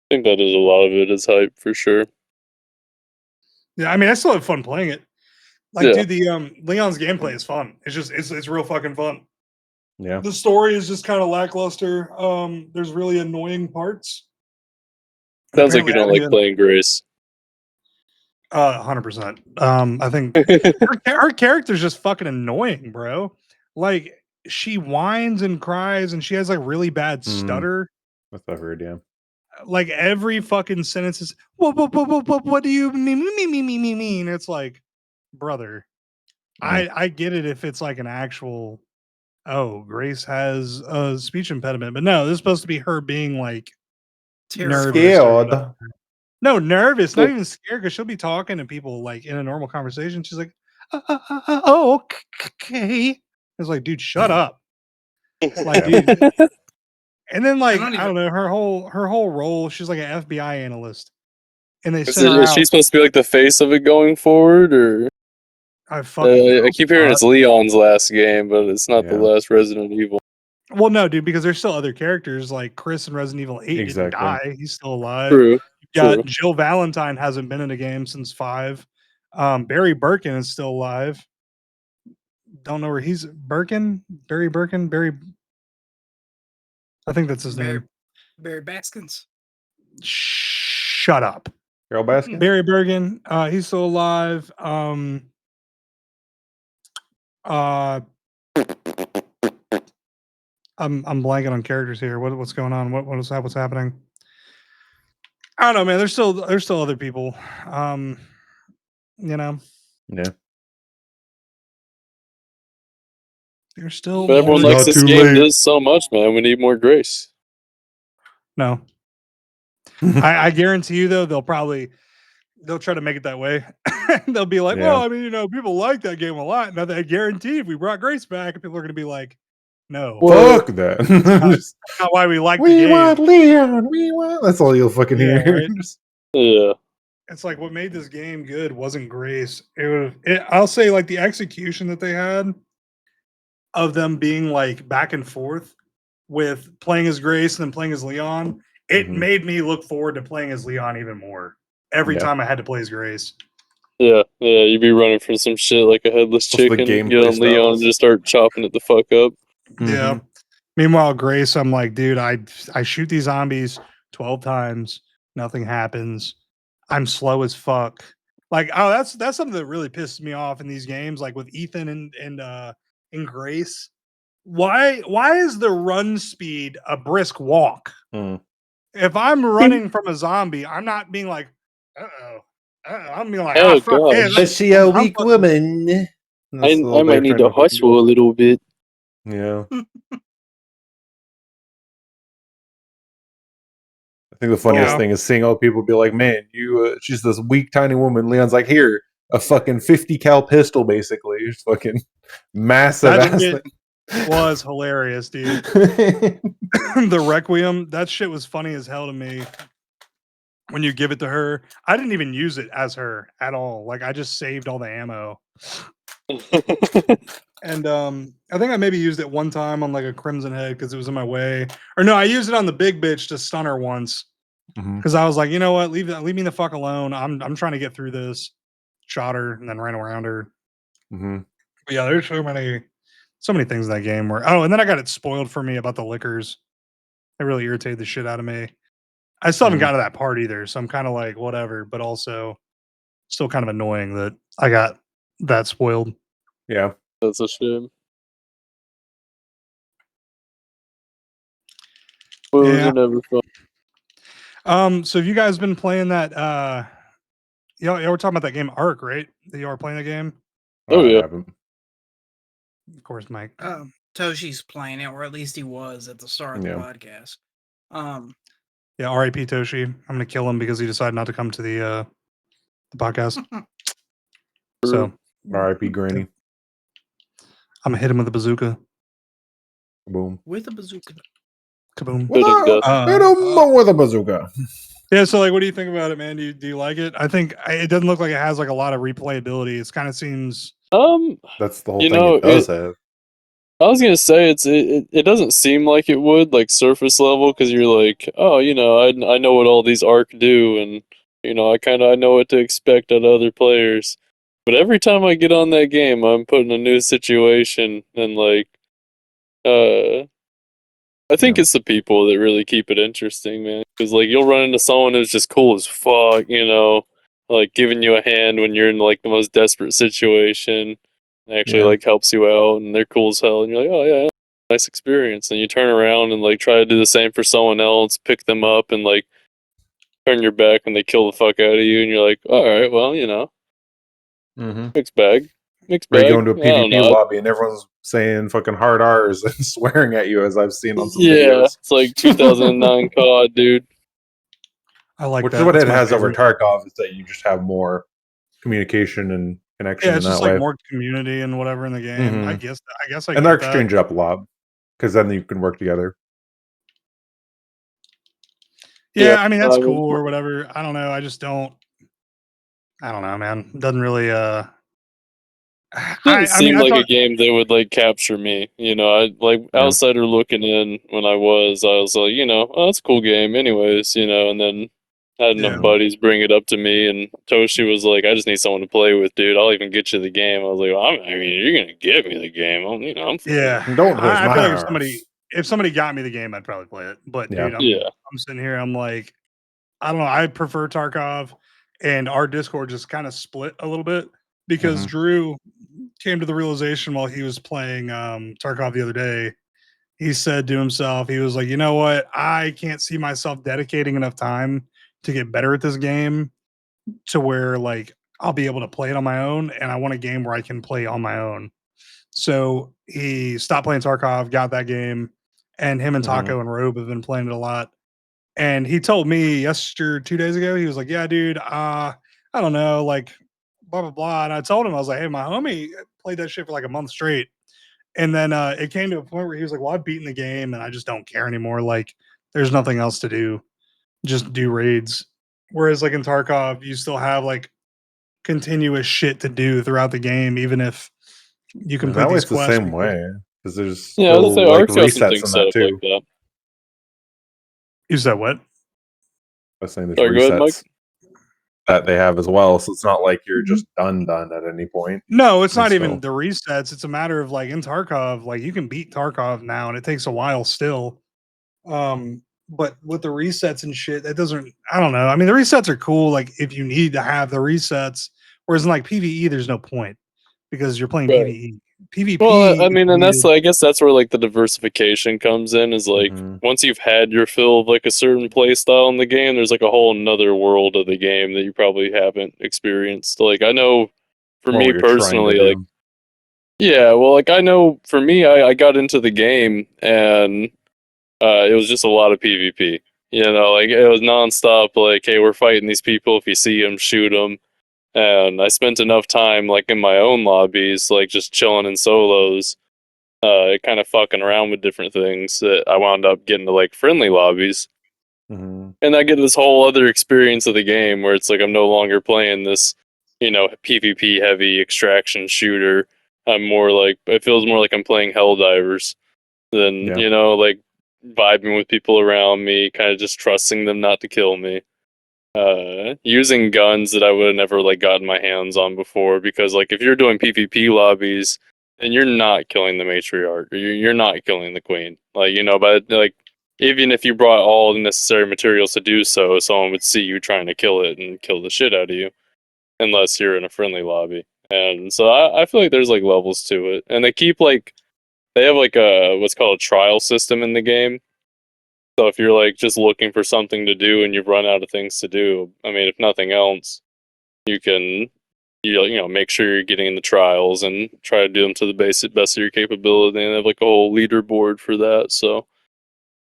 I think that is a lot of it is hype for sure. Yeah, I mean I still have fun playing it. Like, Yeah. dude, the Leon's gameplay is fun. It's just it's real fucking fun. Yeah. The story is just kind of lackluster. There's really annoying parts. Sounds like you Apparently, I don't haven't like even- playing Grace. 100%. I think her character's just fucking annoying, bro. Like, she whines and cries, and she has like really bad stutter. That's what I heard. Yeah. Like every fucking sentence is what do you mean? It's like, brother, I get it if it's like an actual. Oh, Grace has a speech impediment, but no, this is supposed to be her being like nervous. or Scared. No, nervous, not even scared, because she'll be talking to people like in a normal conversation. She's like, "Oh, okay." It's like, dude, shut up. Like, dude. And then, like, I don't know, her whole role. She's like an FBI analyst, and they sent her Is she out. supposed to be like the face of it going forward, or? I fucking. I keep hearing it's Leon's last game, but it's not the last Resident Evil. Well, no, dude, because there's still other characters like Chris in Resident Evil 8 Exactly. didn't die. He's still alive. True. You got Jill Valentine hasn't been in a game since 5. Barry Birkin is still alive. Don't know where he's Birkin? Barry Birkin? Barry I think that's his name. Barry Baskins. Shut up. Carol Baskin? Barry Bergen, he's still alive. I'm blanking on characters here. What's going on? What's happening? I don't know, man. There's still other people. You know. Yeah. There's still. But everyone likes this game does so much, man. We need more Grace. No. I guarantee you though, they'll try to make it that way. They'll be like, well, I mean, you know, people like that game a lot. Now I guarantee if we brought Grace back, people are gonna be like, no. Fuck that. That's not why we like the game. We want Leon. We want. That's all you'll fucking hear. Right? Yeah. It's like what made this game good wasn't Grace. I'll say like the execution that they had of them being like back and forth with playing as Grace and then playing as Leon. It made me look forward to playing as Leon even more every time I had to play as Grace. Yeah, you'd be running from some shit like a headless chicken, get on Leon and just start chopping it the fuck up. Yeah. Meanwhile, Grace, I'm like, dude, I shoot these zombies 12 times, nothing happens. I'm slow as fuck. Like, oh, that's something that really pisses me off in these games, like with Ethan and Grace. Why is the run speed a brisk walk? If I'm running from a zombie, I'm not being like, I'm being like, oh fuck, gosh. Is she a weak woman? I might need to hustle a little bit. Yeah. I think the funniest thing is seeing all people be like, man, she's this weak, tiny woman. Leon's like, here, a fucking 50 cal pistol, basically. It's fucking massive ass thing. Was hilarious, dude. The Requiem, that shit was funny as hell to me. When you give it to her, I didn't even use it as her at all. Like I just saved all the ammo. And I think I maybe used it one time on like a Crimson Head because it was in my way. Or no, I used it on the big bitch to stun her once. Because I was like, you know what, leave me the fuck alone. I'm trying to get through this. Shot her and then ran around her. Mm-hmm. But yeah, there's so many things in that game where and then I got it spoiled for me about the liquors. It really irritated the shit out of me. I still haven't got to that part either, so I'm kind of like whatever, but also still kind of annoying that I got that spoiled. Yeah, that's a shame. Spoilers are never fun. So have you guys been playing that? Y'all were talking about that game Ark, right? That y'all were playing the game. Oh yeah. I haven't. Of course, Mike. Toshi's playing it, or at least he was at the start of the podcast. Yeah, R.I.P. Toshi. I'm gonna kill him because he decided not to come to the podcast. So R.I.P. Granny. I'm gonna hit him with a bazooka. Boom. With a bazooka. Kaboom. Hit him with a bazooka. Yeah, so like, what do you think about it, man? Do you like it? I think it doesn't look like it has like a lot of replayability. It kind of seems. That's the whole thing. It does have. I was gonna say it doesn't seem like it would like surface level because you're like, oh, I know what all these arc do, and I know what to expect out of other players. But every time I get on that game, I'm put in a new situation, and like, I think it's the people that really keep it interesting, man. Because like you'll run into someone who's just cool as fuck, like giving you a hand when you're in like the most desperate situation. Actually, like helps you out, and they're cool as hell. And you're like, oh yeah, nice experience. And you turn around and like try to do the same for someone else, pick them up, and like turn your back and they kill the fuck out of you. And you're like, all right, well, mixed bag. Mixed Or bag. you go into a I don't PvP know. lobby and everyone's saying fucking hard R's and swearing at you, as I've seen on some Yeah, videos. it's like 2009 COD, dude. I like Which that. is what That's it my has over favorite. Tarkov, is that you just have more communication and connection Yeah, in it's that just way. like more community and whatever in the game. I guess I and get they're that. exchange up a lot, because then you can work together. Yeah, I mean that's cool or whatever. I don't know. I just don't. I don't know, man. It doesn't really. Didn't seem I like a thought. game that would like capture me. I like outsider looking in when I was like, oh, it's a cool game, anyways. And then I had enough buddies bring it up to me, and Toshi was like, I just need someone to play with, dude. I'll even get you the game. I was like, well, I mean, you're gonna give me the game. I'm Yeah, don't twist I my feel like arm. if somebody got me the game, I'd probably play it. But dude, I'm sitting here. I'm like, I don't know. I prefer Tarkov, and our Discord just kind of split a little bit because Drew came to the realization while he was playing Tarkov the other day. He said to himself, he was like, you know what? I can't see myself dedicating enough time to get better at this game to where like I'll be able to play it on my own. And I want a game where I can play on my own. So he stopped playing Tarkov, got that game, and him and Taco and Robe have been playing it a lot. And he told me 2 days ago, he was like, yeah, dude, I don't know, like blah, blah, blah. And I told him, I was like, hey, my homie played that shit for like a month straight. And then it came to a point where he was like, well, I've beaten the game and I just don't care anymore. Like, there's nothing else to do. Just do raids. Whereas, like in Tarkov, you still have like continuous shit to do throughout the game, even if you complete That way these it's the quests. same way, because there's I was still gonna say, like Arc's got some resets things in set that up like too. that. You said what? I was saying there's Sorry, go ahead, Mike. resets that they have as well, so it's not like you're just done at any point. No, it's not even the resets. It's a matter of like in Tarkov, like you can beat Tarkov now, and it takes a while still. But with the resets and shit, that doesn't. I don't know. I mean, the resets are cool, like if you need to have the resets. Whereas in like PVE, there's no point because you're playing PVE. PvP. Well, I mean, and that's I guess that's where like the diversification comes in. Is like once you've had your fill of like a certain play style in the game, there's like a whole another world of the game that you probably haven't experienced. Like I know, for me personally, like yeah, well, like I know for me, I got into the game and it was just a lot of PvP. Like it was nonstop. Like, hey, we're fighting these people. If you see them, shoot them. And I spent enough time like in my own lobbies, like just chilling in solos, kind of fucking around with different things that I wound up getting to like friendly lobbies. And I get this whole other experience of the game where it's like I'm no longer playing this, PvP heavy extraction shooter. I'm more like it feels more like I'm playing Helldivers than like vibing with people around me, kind of just trusting them not to kill me. using guns that I would have never like gotten my hands on before, because like if you're doing PvP lobbies, then you're not killing the matriarch, or you're not killing the queen. Like, you know, but like even if you brought all the necessary materials to do so, someone would see you trying to kill it and kill the shit out of you, unless you're in a friendly lobby. And so I feel like there's like levels to it, and they have like a what's called a trial system in the game. So if you're like just looking for something to do and you've run out of things to do, I mean, if nothing else, you can you know make sure you're getting in the trials and try to do them to the best of your capability, and they have like a whole leaderboard for that. So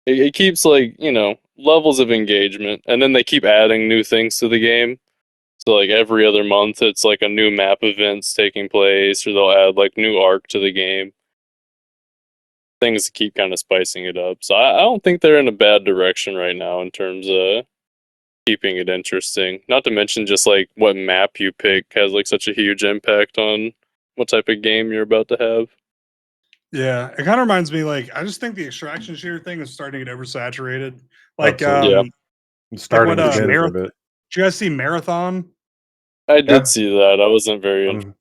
it keeps like, you know, levels of engagement, and then they keep adding new things to the game. So like every other month, it's like a new map event's taking place, or they'll add like new arc to the game. Things to keep kind of spicing it up. So I don't think they're in a bad direction right now in terms of keeping it interesting. Not to mention just like what map you pick has like such a huge impact on what type of game you're about to have. Yeah, it kind of reminds me, like, I just think the extraction shooter thing is starting to get oversaturated. Like, Absolutely. Yeah. It's starting what, to get for a Marathon? bit. Did you guys see Marathon? I did Yeah. see that. I wasn't very I'm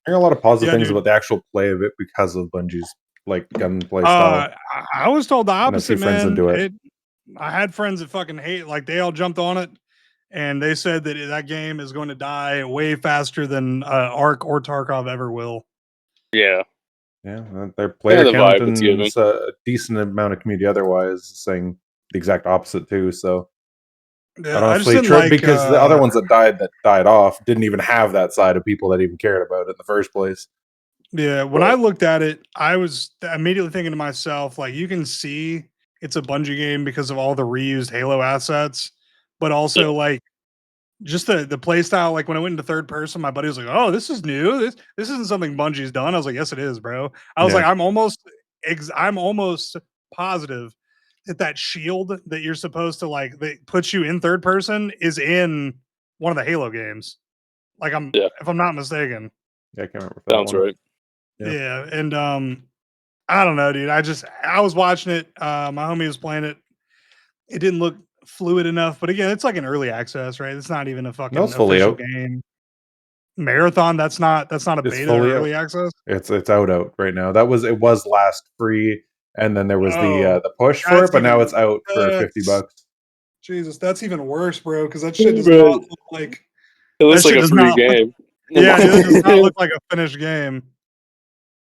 hearing a lot of positive Yeah, things dude. about the actual play of it because of Bungie's like gunplay style. I was told the I know a opposite, few friends that man. do it. I had friends that fucking hate, like, they all jumped on it, and they said that that game is going to die way faster than Ark or Tarkov ever will. Yeah. Yeah, their player the count vibe it's and giving. a decent amount of community otherwise saying the exact opposite too. So Yeah, I don't know I if just they didn't like because the other ones that died off didn't even have that side of people that even cared about it in the first place. Yeah, when I looked at it, I was immediately thinking to myself, like, you can see it's a Bungie game because of all the reused Halo assets, but also like just the play style. Like when I went into third person, my buddy was like, "Oh, this is new. This isn't something Bungie's done." I was like, "Yes, it is, bro." I was Yeah. like, I'm almost positive that that shield that you're supposed to like that puts you in third person is in one of the Halo games. Like if I'm not mistaken. Yeah, I can't remember that Sounds one. right. Yeah, and I don't know, dude. I was watching it. My homie was playing it. It didn't look fluid enough, but again, it's like an early access, right? It's not even a No, fucking it's fully official out. game. Marathon, that's not a It's beta fully early out. access. It's out right now. It was last free, and then there was the push for That's it, but now even it's out for $50. Jesus, that's even worse, bro. Because that shit does Right. not look like It looks that like shit a does free not look. game. Yeah, dude, it does not look like a finished game.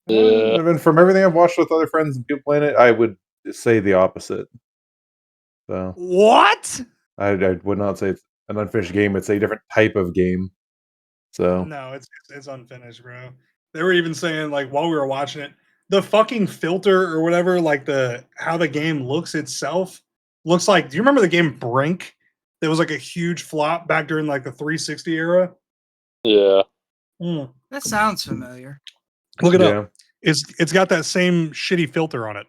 Yeah. And from everything I've watched with other friends and people playing it, I would say the opposite. So What? I would not say it's an unfinished game. It's a different type of game. So No, it's unfinished, bro. They were even saying like while we were watching it, the fucking filter or whatever, like how the game looks itself looks like. Do you remember the game Brink? There was like a huge flop back during like the 360 era. Yeah. That sounds familiar. Look it yeah. up. It's got that same shitty filter on it.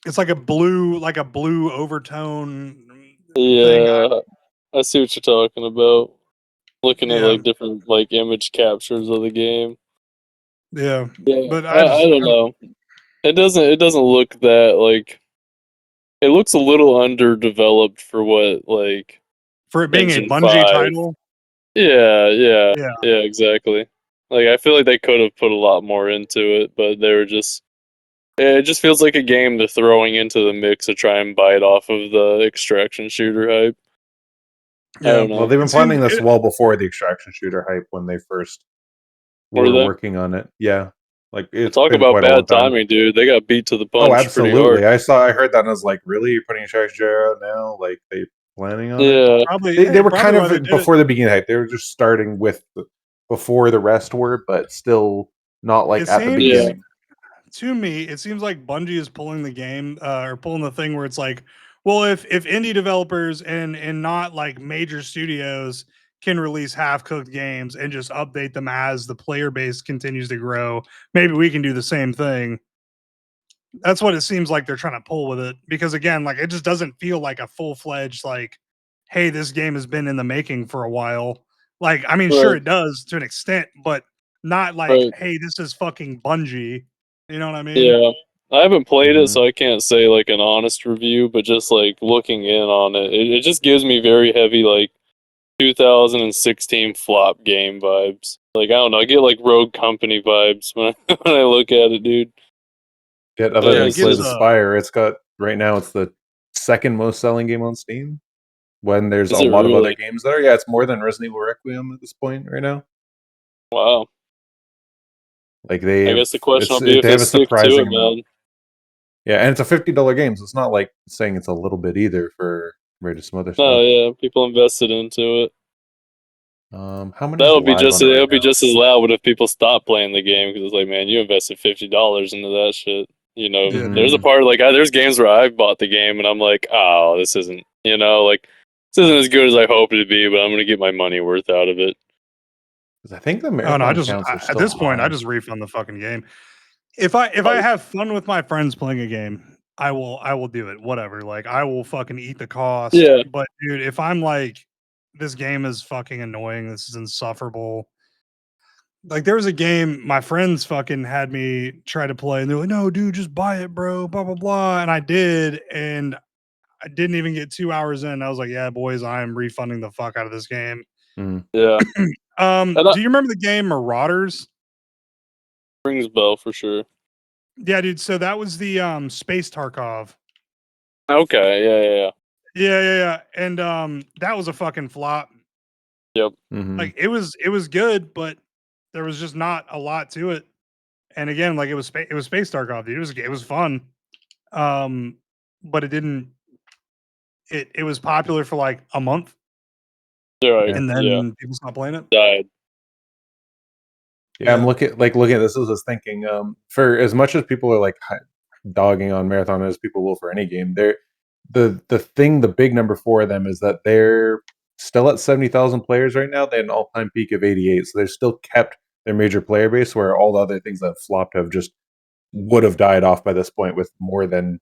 It's like a blue overtone thing. Yeah. I see what you're talking about. Looking at Yeah. like different like image captures of the game. Yeah, Yeah, but I don't know. It doesn't look that like. It looks a little underdeveloped for what like for it being Engine a Bungie 5. title. Yeah, Yeah. exactly. Like I feel like they could have put a lot more into it, but they were just. It just feels like a game they're throwing into the mix to try and bite off of the extraction shooter hype. I don't know. Well, they've been It seems- planning this it- well before the extraction shooter hype when they first Were were they? working on it. Yeah, like it's Talk been about quite a long bad time. timing, dude. They got beat to the Oh, punch pretty hard. absolutely. I heard that and I was like, really? You're putting extraction shooter out now? Like they planning on it? Yeah. Probably They were kind why they of did before the beginning hype. They were just starting with before the rest were, but still not like It at the seems- beginning. To me, it seems like Bungie is pulling the game or pulling the thing where it's like, well, if indie developers and not like major studios can release half-cooked games and just update them as the player base continues to grow, maybe we can do the same thing. That's what it seems like they're trying to pull with it. Because again, like it just doesn't feel like a full-fledged like, hey, this game has been in the making for a while. Like, I mean, sure Right. it does to an extent, but not like, Right. hey, this is fucking Bungie. You know what I mean? Yeah. I haven't played it, Mhm. so I can't say like an honest review. But just like looking in on it, it just gives me very heavy like 2016 flop game vibes. Like I don't know, I get like Rogue Company vibes when I when I look at it, dude. Yet other than it Slay gives the Spire, it's got right now it's the second most selling game on Steam. When there's Is a it lot of other really? games there, yeah, it's more than Resident Evil Requiem at this point right now. Wow. Like I guess the question will be if they they have a stick to surprising it, amount. man. Yeah, and it's a $50 game, so it's not like saying it's a little bit either for compared to some other Oh stuff. yeah, people invested into it. How many live on it right that'll be now? just as loud if people stop playing the game because it's like, man, you invested $50 into that shit. You know, Yeah, there's a part like there's games where I've bought the game and I'm like, oh, this isn't, you know, like this isn't as good as I hoped it to be, but I'm gonna get my money worth out of it. Because I think the Oh no, marathon counts are at still this point, I high. just refund the fucking game. If I have fun with my friends playing a game, I will do it. Whatever. Like I will fucking eat the cost. Yeah. But dude, if I'm like, this game is fucking annoying, this is insufferable. Like there was a game my friends fucking had me try to play, and they're like, "No, dude, just buy it, bro." Blah blah blah, and I did, and I didn't even get 2 hours in. I was like, "Yeah, boys, I am refunding the fuck out of this game." Yeah. Do you remember the game Marauders? Rings bell for sure. Yeah, dude. So that was the Space Tarkov. Okay, yeah. Yeah. And that was a fucking flop. Yep. Like it was good, but there was just not a lot to it. And again, like it was Space Tarkov, dude. It was fun. But it didn't it was popular for like a month. Right. And then people stopped playing it. Died. Yeah, I'm looking at this. I was thinking, for as much as people are like dogging on Marathon as people will for any game, the big number for them is that they're still at 70,000 players right now. They had an all-time peak of 88, so they've still kept their major player base. Where all the other things that have flopped have just would have died off by this point with more than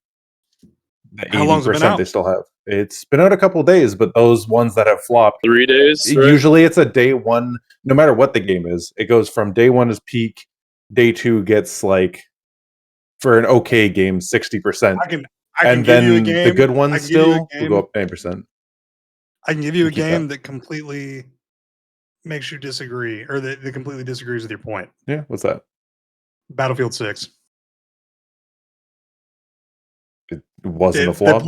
the How long's it been 80% out? they still have. It's been out a couple of days, but those ones that have flopped, 3 days. Right? Usually it's a day one, no matter what the game is. It goes from day one is peak, day two gets like, for an okay game, 60%. I can And give you a then game. the good ones I can give you a still will go up 9%. I can give you a Keep game that. that completely makes you disagree, or that completely disagrees with your point. Yeah, what's that? Battlefield 6. It wasn't a flop.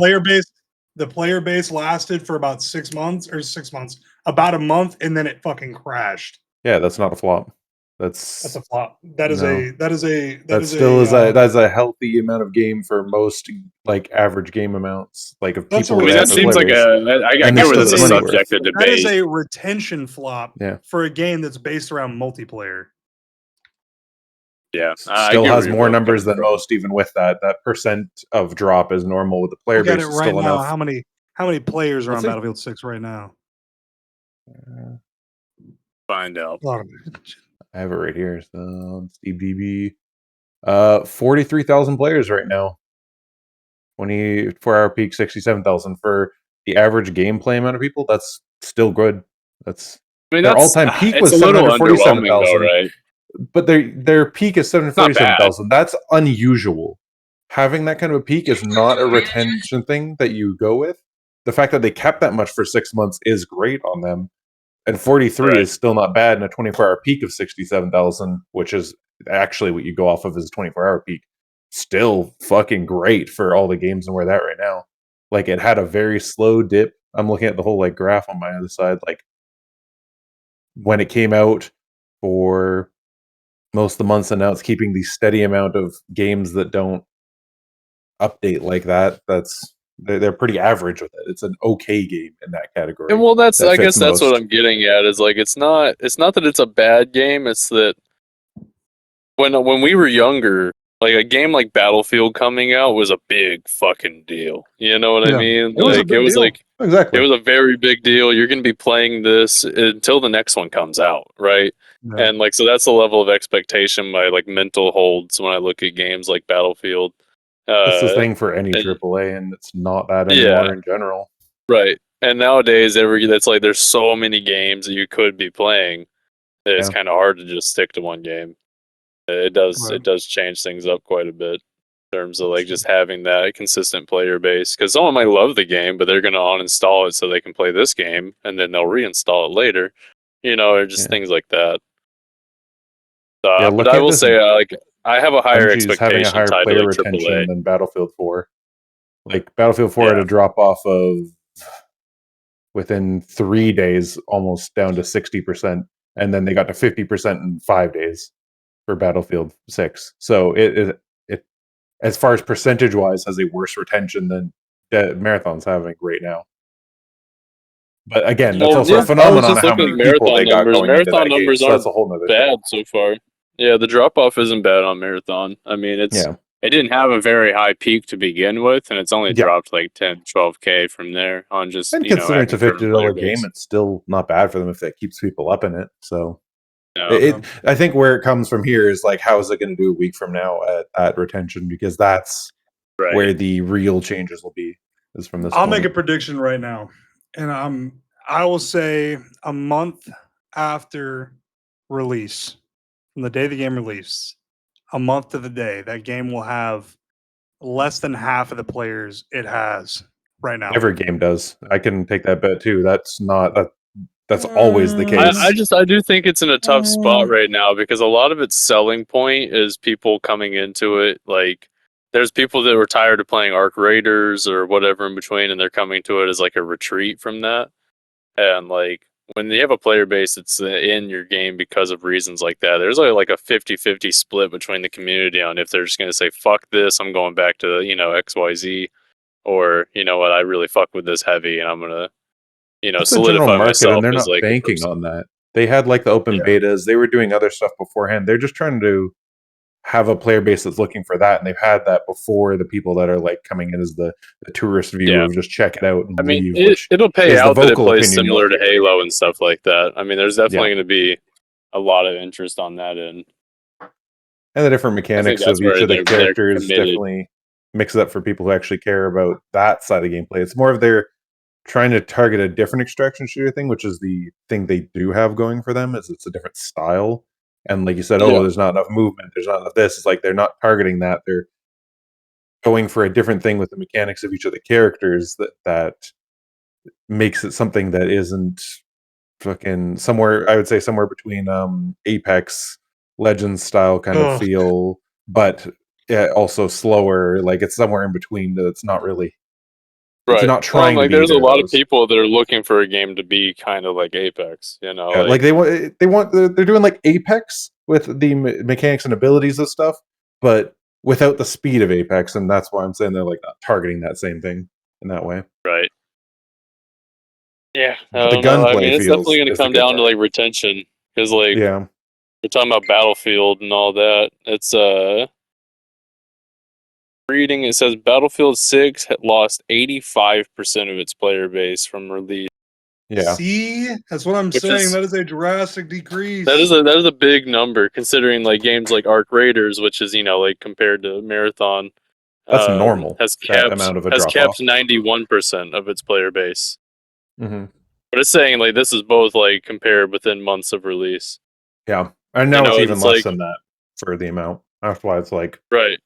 The player base lasted for about 6 months, about a month, and then it fucking crashed. Yeah, that's not a flop. That's a flop. That's a healthy amount of game for most like average game amounts, like of people. I mean, that seems like I get where this is subject to debate. That is a retention flop Yeah. for a game that's based around multiplayer. Yeah, still has more numbers than most. Even with that percent of drop is normal with the player Look at base. it Is right still now. enough. How many players are Let's on see. Battlefield 6 right now? Find out. I have it right here. So Steve DB, 43,000 players right now. 24-hour peak, 67,000 for the average gameplay amount of people. That's still good. That's their all-time peak was 747,000. Right? But their peak is 747,000. That's unusual. Having that kind of a peak is not a retention thing that you go with. The fact that they kept that much for 6 months is great on them. And 43 is still not bad in a 24-hour peak of 67,000, which is actually what you go off of as a 24-hour peak. Still fucking great for all the games and where they're at right now. Like, it had a very slow dip. I'm looking at the whole like graph on my other side. Like, when it came out for most of the months, and now it's keeping the steady amount of games that don't update like that. They're pretty average with it. It's an okay game in that category. And well, I guess that's what I'm getting at. Is like it's not that it's a bad game. It's that when we were younger, like a game like Battlefield coming out was a big fucking deal. You know what I mean? It was a big deal. Exactly. It was a very big deal. You're going to be playing this until the next one comes out, right? Yeah. And like so, that's the level of expectation my like mental holds when I look at games like Battlefield. That's the thing for any AAA, and it's not that anymore in general. Right. And nowadays, that's like there's so many games that you could be playing that it's kind of hard to just stick to one game. It does change things up quite a bit. terms of like just having that consistent player base. Because someone might love the game, but they're going to uninstall it so they can play this game, and then they'll reinstall it later. Or just things like that. But I will say, I have a higher Bungie's having a expectation higher tied to player like retention AAA. than Battlefield 4. Like Battlefield 4 had a drop off of within 3 days, almost down to 60%, and then they got to 50% in 5 days for Battlefield 6. So it as far as percentage wise, has a worse retention than Marathon's having right now. But again, that's also a phenomenon of how many people they got going into that game. So that's a whole nother bad thing. so far. Yeah, the drop off isn't bad on Marathon. I mean, it didn't have a very high peak to begin with, and it's only dropped like 10, 12K from there on just and considering it's a $50 game, it's still not bad for them if that keeps people up in it. So I think where it comes from here is like, how is it going to do a week from now at retention? Because that's where the real changes will be. Is from this. I'll make a prediction right now, and I will say a month after release, from the day the game released, a month to the day, that game will have less than half of the players it has right now. Every game does. I can take that bet too. That's not that's always the case. I do think it's in a tough spot right now because a lot of its selling point is people coming into it. Like, there's people that were tired of playing Arc Raiders or whatever in between, and they're coming to it as like a retreat from that. And like, when you have a player base that's in your game because of reasons like that, there's like a 50-50 split between the community on if they're just going to say, fuck this, I'm going back to, XYZ, or, you know what, I really fuck with this heavy and I'm going to, That's solidify myself. And they're as not like banking on that. They had like the open betas. They were doing other stuff beforehand. They're just trying to have a player base that's looking for that, and they've had that before the people that are like coming in as the tourist viewer of just check it out and leave. It'll pay out that it plays similar to Halo and stuff like that. I mean, there's definitely going to be a lot of interest on that end. And the different mechanics of each of the characters definitely mix it up for people who actually care about that side of gameplay. It's more of they're trying to target a different extraction shooter thing, which is the thing they do have going for them, is it's a different style. And like you said, there's not enough movement, there's not enough this. It's like they're not targeting that. They're going for a different thing with the mechanics of each of the characters that makes it something that isn't fucking somewhere, I would say somewhere between Apex Legends style kind of feel, but also slower. Like it's somewhere in between that it's not really It's not trying to be there's a lot of people that are looking for a game to be kind of like Apex, Yeah, like they're doing like Apex with the mechanics and abilities of stuff, but without the speed of Apex, and that's why I'm saying they're like not targeting that same thing in that way. Right. Yeah. The gunplay it's definitely going to come down to like retention, because like we're talking about Battlefield and all that. It's reading, it says Battlefield 6 had lost 85% of its player base from release. Yeah. See, that's what I'm saying. That is a drastic decrease. That is a big number considering like games like Arc Raiders, which is like compared to Marathon. That's normal. Has kept amount of a has drop kept off. 91% of its player base. Mm-hmm. But it's saying like this is both like compared within months of release. Yeah, and now it's even less than that for the amount. That's why it's like right.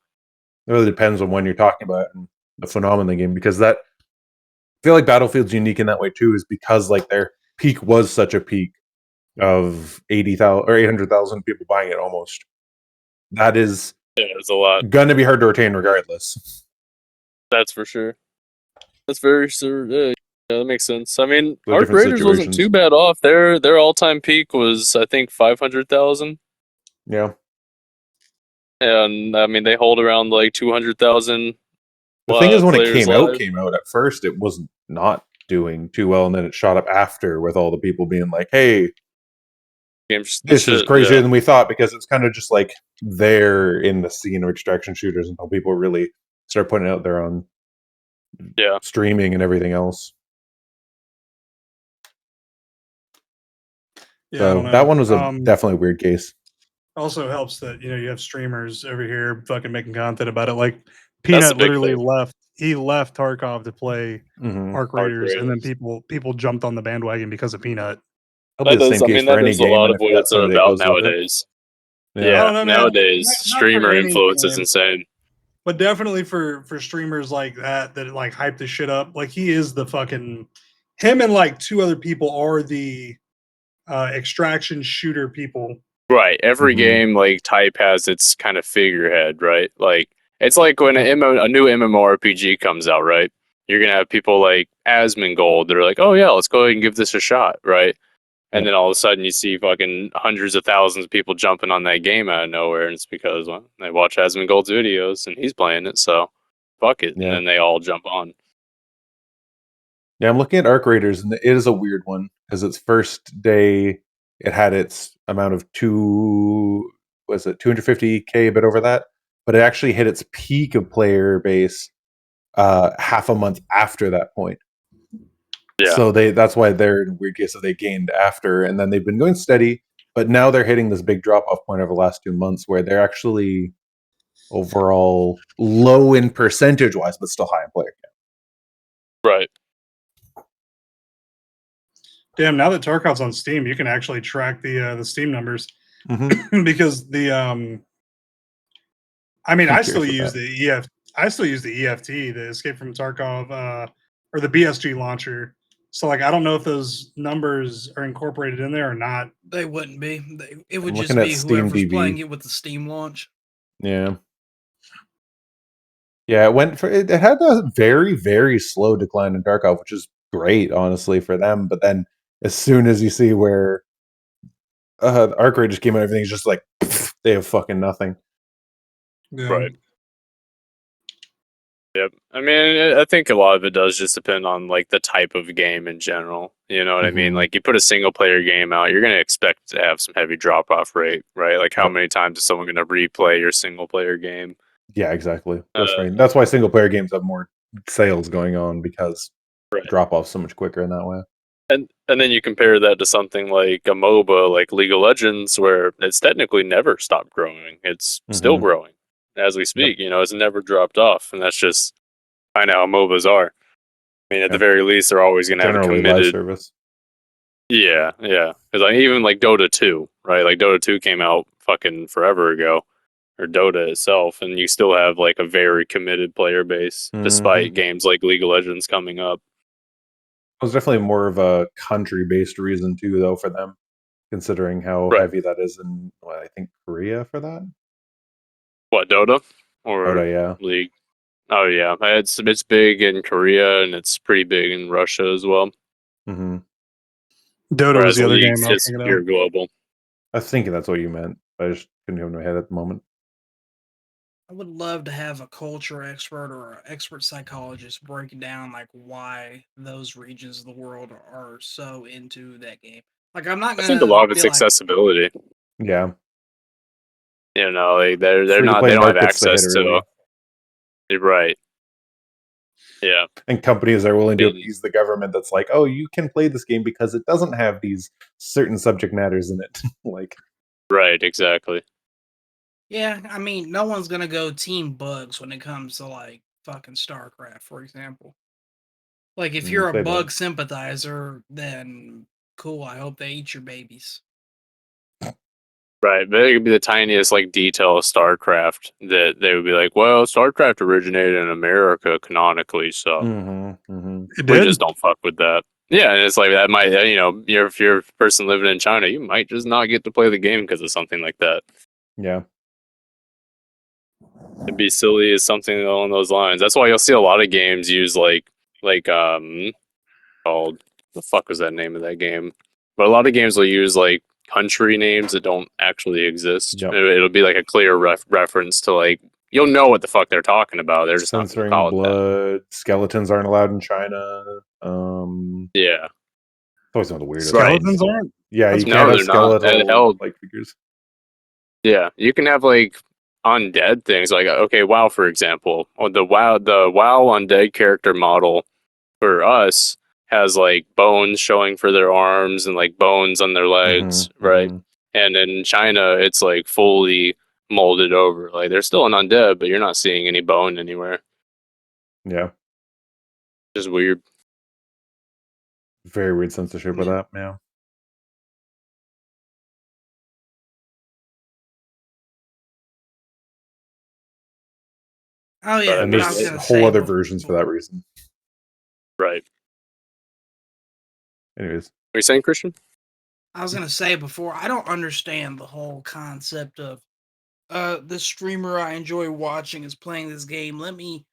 It really depends on when you're talking about it and the phenomenon game, because that I feel like Battlefield's unique in that way too, is because like their peak was such a peak of 80,000 or 800,000 people buying it almost. That is it's a lot. Gonna be hard to retain regardless. That's for sure. That's very sure. Yeah, that makes sense. I mean, Arc Raiders wasn't too bad off. Their all-time peak was I think 500,000. Yeah. And I mean, they hold around like 200,000. The thing is, when it came out at first, it was not doing too well, and then it shot up after with all the people being like, "Hey, this is crazier than we thought," because it's kind of just like there in the scene of extraction shooters until people really start putting it out there on streaming and everything else. Yeah, so that one was a definitely a weird case. Also helps that you have streamers over here fucking making content about it. Like Peanut literally left. He left Tarkov to play Arc Raiders, and then people jumped on the bandwagon because of Peanut. That is a lot of what it's about nowadays. Yeah, nowadays streamer influence is insane. But definitely for streamers like that like hype this shit up, like he is the fucking him and like two other people are the extraction shooter people. Right. Every Mhm. game like type has its kind of figurehead, right? Like it's like when a new MMORPG comes out, right? You're gonna have people like Asmongold that are like, oh yeah, let's go ahead and give this a shot, right? And then all of a sudden you see fucking hundreds of thousands of people jumping on that game out of nowhere, and it's because well, they watch Asmongold's videos and he's playing it, so fuck it, and Yeah. then they all jump on. Yeah, I'm looking at Arc Raiders, and it is a weird one because its first day it had its amount of 250K, a bit over that, but it actually hit its peak of player base half a month after that point. Yeah. So that's why they're in a weird case that they gained after, and then they've been going steady, but now they're hitting this big drop off point over the last 2 months where they're actually overall low in percentage wise, but still high in player count. Right. Damn, now that Tarkov's on Steam, you can actually track the Steam numbers because the I mean, I still use the EFT, the Escape from Tarkov, or the BSG launcher. So, like, I don't know if those numbers are incorporated in there or not. They wouldn't be. It would I'm just looking at be Steam whoever's DB. playing it with the Steam launch. Yeah. Yeah, it had a very, very slow decline in Tarkov, which is great, honestly, for them. But then as soon as you see where the Arc Raiders came out, everything's just like they have fucking nothing. Yeah. Right. Yep. I mean, I think a lot of it does just depend on like the type of game in general. You know what I mean? Mhm. Like you put a single player game out, you're going to expect to have some heavy drop off rate, right? Like how many times is someone going to replay your single player game? Yeah, exactly. That's right. That's why single player games have more sales going on because drop off so much quicker in that way. And then you compare that to something like a MOBA, like League of Legends, where it's technically never stopped growing. It's still Mhm. growing as we speak. You know, it's never dropped off, and that's just kind of how MOBAs are. I mean, at the very least, they're always going to have a Generally live committed. service. Yeah, yeah. Because like, even like Dota 2, right? Like Dota 2 came out fucking forever ago, or Dota itself, and you still have like a very committed player base, despite games like League of Legends coming up. It was definitely more of a country-based reason too, though, for them, considering how heavy that is in, I think, Korea for that. What, Dota or Dota, yeah. League? Oh yeah, it's big in Korea and it's pretty big in Russia as well. Mm-hmm. Dota was the other game I was just thinking pure of. global. I was thinking that's what you meant. I just couldn't have my head at the moment. I would love to have a culture expert or an expert psychologist break down like why those regions of the world are so into that game. Like I'm not I gonna think a lot of be it's like, accessibility. Yeah. You know, like they're Free to not play they don't have markets to hit access to. early. Right. Yeah. And companies are willing to appease the government that's like, oh, you can play this game because it doesn't have these certain subject matters in it. Like, right, exactly. yeah, I mean, no one's gonna go team bugs when it comes to like fucking StarCraft, for example. Like if you're a they bug don't. sympathizer, then cool, I hope they eat your babies. Right, but it could be the tiniest like detail of StarCraft that they would be like, well, StarCraft originated in America canonically, so we just don't fuck with that. Yeah, and it's like that might, you know, if you're a person living in China, you might just not get to play the game because of something like that. Yeah. It'd be silly as something along those lines. That's why you'll see a lot of games use called, the fuck was that name of that game? But a lot of games will use like country names that don't actually exist. Yep. It'll be like a clear reference to like, you'll know what the fuck they're talking about. They're just not going to Censoring call it that. blood. Skeletons aren't allowed in China. Yeah. It's always one of the weirdest. Skeletons aren't? Yeah, you No, can't have they're not. skeletal like figures. Yeah, you can have like undead things. Like okay, WoW for example, or the WoW undead character model for us has like bones showing for their arms and like bones on their legs, right? And in China, it's like fully molded over. Like they're still an undead, but you're not seeing any bone anywhere. Yeah. Just weird. Very weird censorship with that, yeah. Oh yeah, And but I was there's gonna whole say other before- versions for that reason. Right. Anyways, Are you saying, Christian? I was gonna say before, I don't understand the whole concept of the streamer I enjoy watching is playing this game. Let me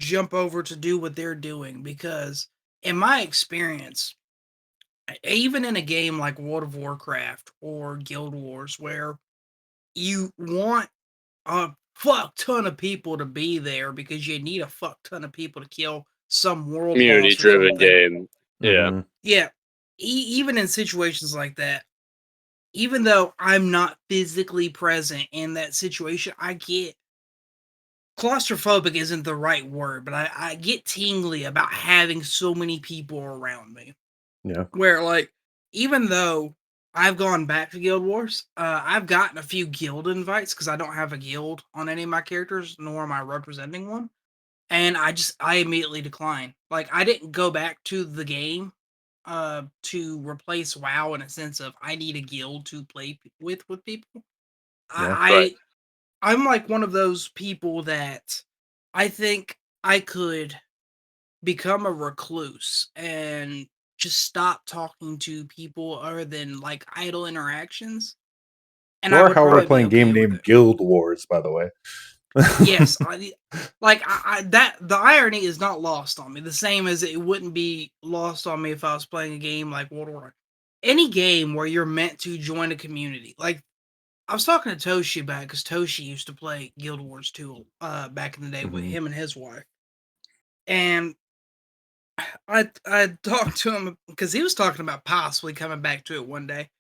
jump over to do what they're doing, because in my experience, even in a game like World of Warcraft or Guild Wars, where you want a fuck ton of people to be there because you need a fuck ton of people to kill some world Community boss or driven something. game. Yeah. Mhm. Yeah. Even in situations like that, even though I'm not physically present in that situation, I get claustrophobic isn't the right word, but I get tingly about having so many people around me. Yeah. Where, like, even though I've gone back to Guild Wars, I've gotten a few guild invites because I don't have a guild on any of my characters, nor am I representing one. And I immediately decline. Like, I didn't go back to the game to replace WoW in a sense of I need a guild to play with people. Yeah. Right. I'm like one of those people that I think I could become a recluse and just stop talking to people other than like idle interactions. And You I are, would however, probably be playing a game okay with named it. Guild Wars, by the way. Yes, that the irony is not lost on me. The same as it wouldn't be lost on me if I was playing a game like World of Warcraft. Any game where you're meant to join a community. Like, I was talking to Toshi about it because Toshi used to play Guild Wars 2 back in the day with Mhm. him and his wife. And I talked to him because he was talking about possibly coming back to it one day.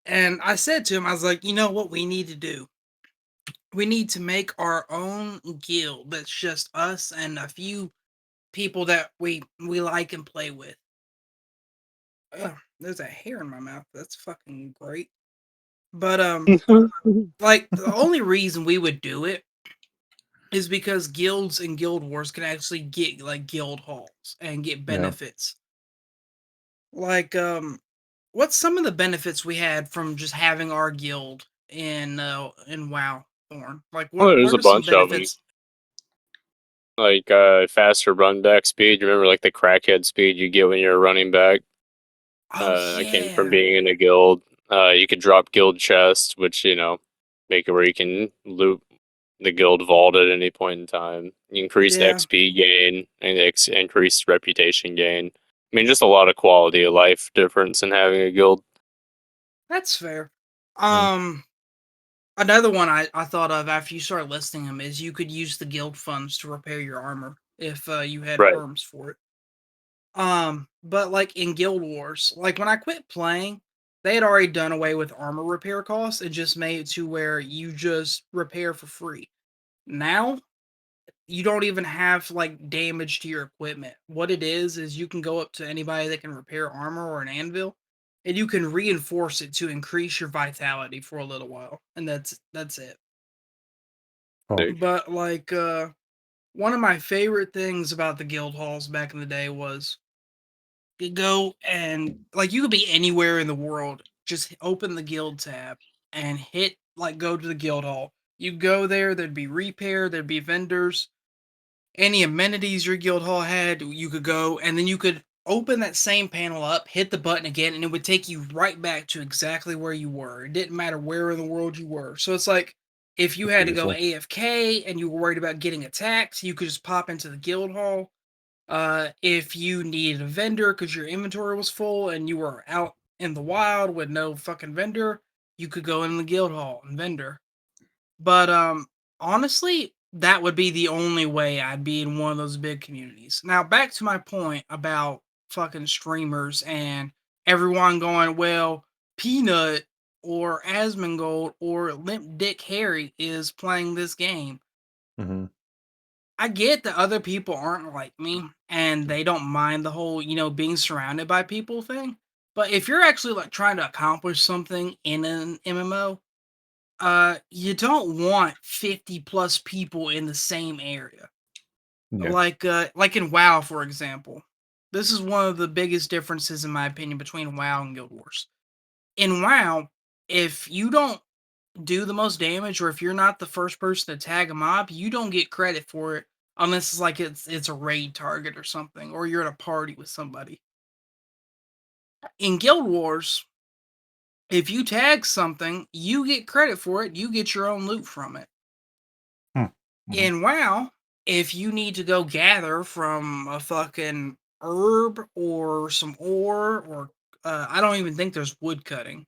And I said to him, I was like, you know what we need to do? We need to make our own guild that's just us and a few people that we like and play with. Ugh, there's a hair in my mouth. That's fucking great. But like the only reason we would do it is because guilds and guild wars can actually get like guild halls and get benefits. Like what's some of the benefits we had from just having our guild in WoW, Thorn? Like Oh, what there's a are some bunch of them. benefits? Like faster run back speed. You remember like the crackhead speed you get when you're running back? Oh That came yeah. from being in a guild. You could drop guild chests, which make it where you can loot the guild vault at any point in time. Increased Yeah. XP gain and increased reputation gain. I mean, just a lot of quality of life difference in having a guild. That's fair. Another one I thought of after you start listing them is you could use the guild funds to repair your armor if you had Right. perms for it. But like in Guild Wars, like when I quit playing, they had already done away with armor repair costs and just made it to where you just repair for free. Now, you don't even have like damage to your equipment. What it is you can go up to anybody that can repair armor or an anvil, and you can reinforce it to increase your vitality for a little while, and that's it. Oh. But like one of my favorite things about the guild halls back in the day was you go and like you could be anywhere in the world, just open the guild tab and hit like go to the guild hall. You go there, there'd be repair, there'd be vendors, any amenities your guild hall had, you could go, and then you could open that same panel up, hit the button again, and it would take you right back to exactly where you were. It didn't matter where in the world you were. So it's like if you had to go AFK and you were worried about getting attacked, you could just pop into the guild hall. If you needed a vendor because your inventory was full and you were out in the wild with no fucking vendor, you could go in the guild hall and vendor. But honestly, that would be the only way I'd be in one of those big communities. Now, back to my point about fucking streamers and everyone going, well, Peanut or Asmongold or Limp Dick Harry is playing this game. Mhm. I get that other people aren't like me and they don't mind the whole, being surrounded by people thing. But if you're actually like trying to accomplish something in an MMO, you don't want 50 plus people in the same area. Yeah. Like in WoW, for example. This is one of the biggest differences, in my opinion, between WoW and Guild Wars. In WoW, if you don't do the most damage, or if you're not the first person to tag a mob, you don't get credit for it unless it's like it's a raid target or something, or you're at a party with somebody. In Guild Wars, if you tag something, you get credit for it. You get your own loot from it. In WoW, if you need to go gather from a fucking herb or some ore, or I don't even think there's wood cutting.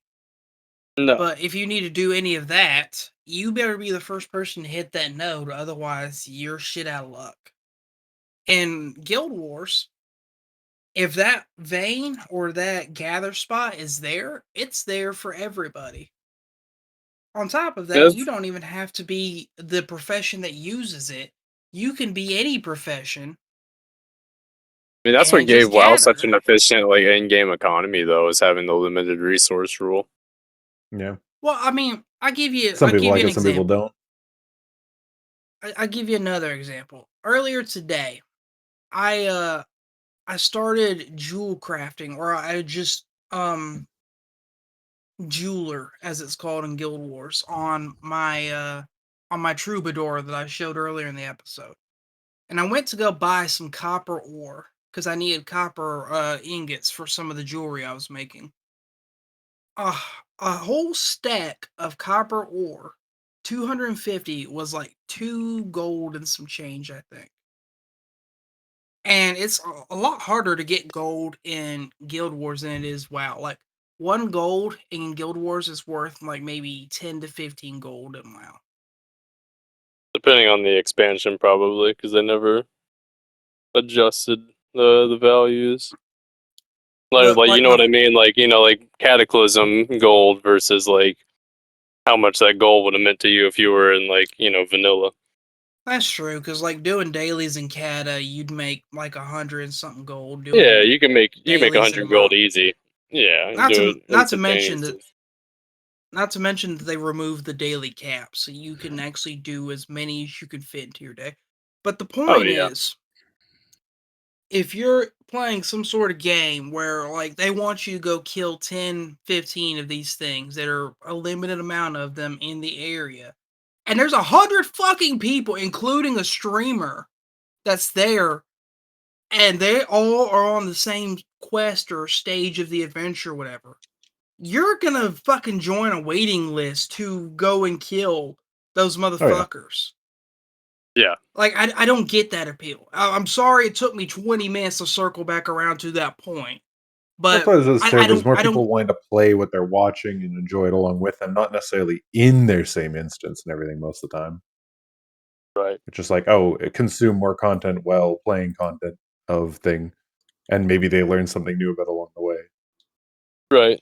No. But if you need to do any of that, you better be the first person to hit that node, otherwise you're shit out of luck. In Guild Wars, if that vein or that gather spot is there, it's there for everybody. On top of that, you don't even have to be the profession that uses it. You can be any profession. I mean, that's what and gave just WoW such gather. an efficient like in-game economy, though, is having the limited resource rule. Yeah. Well, I mean, I give you Some people like an it, some people example. don't. I give you another example. Earlier today, I started jewel crafting, or I just jeweler, as it's called in Guild Wars, on my troubadour that I showed earlier in the episode. And I went to go buy some copper ore because I needed copper ingots for some of the jewelry I was making. A whole stack of copper ore, 250, was like 2 gold and some change, I think. And it's a lot harder to get gold in Guild Wars than it is WoW. Like, 1 gold in Guild Wars is worth like maybe 10 to 15 gold in WoW. Depending on the expansion, probably, because they never adjusted the values. Like you know what I mean? Like, you know, like Cataclysm gold versus like how much that gold would have meant to you if you were in like, you know, vanilla. That's true, because like doing dailies in Cata, you'd make like 100 and something gold. Yeah, you can make 100 gold mob. easy. Yeah, Not do to it not to mention instantaneously. not to mention that they removed the daily cap, so you can actually do as many as you can fit into your day. But the point is, if you're playing some sort of game where like they want you to go kill 10, 15 of these things that are a limited amount of them in the area, and there's 100 fucking people, including a streamer, that's there, and they all are on the same quest or stage of the adventure, whatever, you're gonna fucking join a waiting list to go and kill those motherfuckers. Yeah. Like, I don't get that appeal. I'm sorry it took me 20 minutes to circle back around to that point. But there's more people wanting to play what they're watching and enjoy it along with them, not necessarily in their same instance and everything most of the time. Right. It's just like, consume more content while playing content of thing, and maybe they learn something new about it along the way. Right.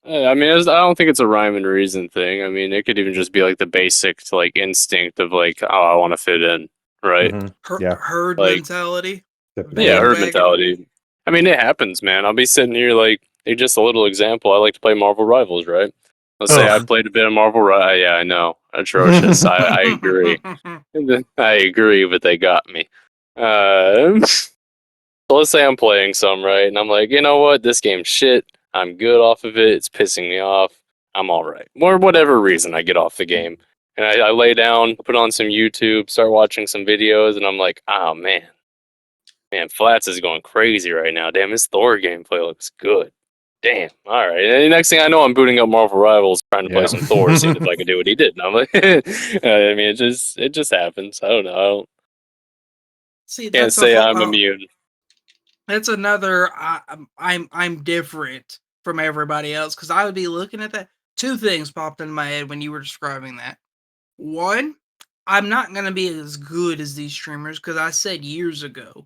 I mean, I don't think it's a rhyme and reason thing. I mean, it could even just be like the basic like instinct of like, oh, I want to fit in, right? Herd like, mentality. Yeah, herd mentality. I mean, it happens, man. I'll be sitting here like, just a little example. I like to play Marvel Rivals, right? Let's say I played a bit of Marvel Rivals. Yeah, I know, atrocious. I agree. I agree, but they got me. So let's say I'm playing some, right? And I'm like, you know what? This game's shit. I'm good off of it. It's pissing me off. I'm all right. Or whatever reason I get off the game. And I lay down, put on some YouTube, start watching some videos, and I'm like, oh, man. Man, Flats is going crazy right now. Damn, his Thor gameplay looks good. Damn. All right. And the next thing I know, I'm booting up Marvel Rivals, trying to play some Thor, seeing if I can do what he did. And I'm like, I mean, it just happens. I don't know. See, Can't say I'm immune. That's another. I'm different from everybody else because I would be looking at that. 2 things popped into my head when you were describing that. 1, I'm not gonna be as good as these streamers because I said years ago,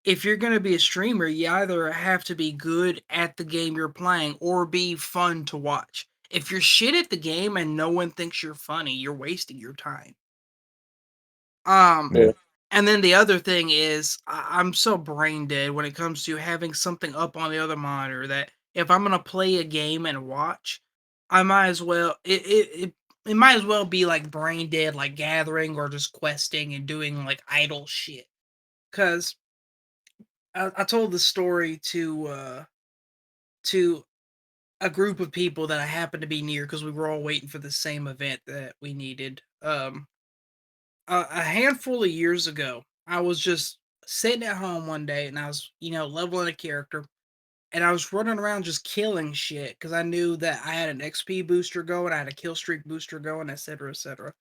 if you're gonna be a streamer, you either have to be good at the game you're playing or be fun to watch. If you're shit at the game and no one thinks you're funny, you're wasting your time. And then the other thing is, I'm so brain dead when it comes to having something up on the other monitor that if I'm gonna play a game and watch, I might as well it might as well be like brain dead, like gathering or just questing and doing like idle shit. Cause I told the story to a group of people that I happened to be near because we were all waiting for the same event that we needed. A handful of years ago, I was just sitting at home one day and I was, leveling a character and I was running around just killing shit because I knew that I had an XP booster going, I had a kill streak booster going, etc., etc.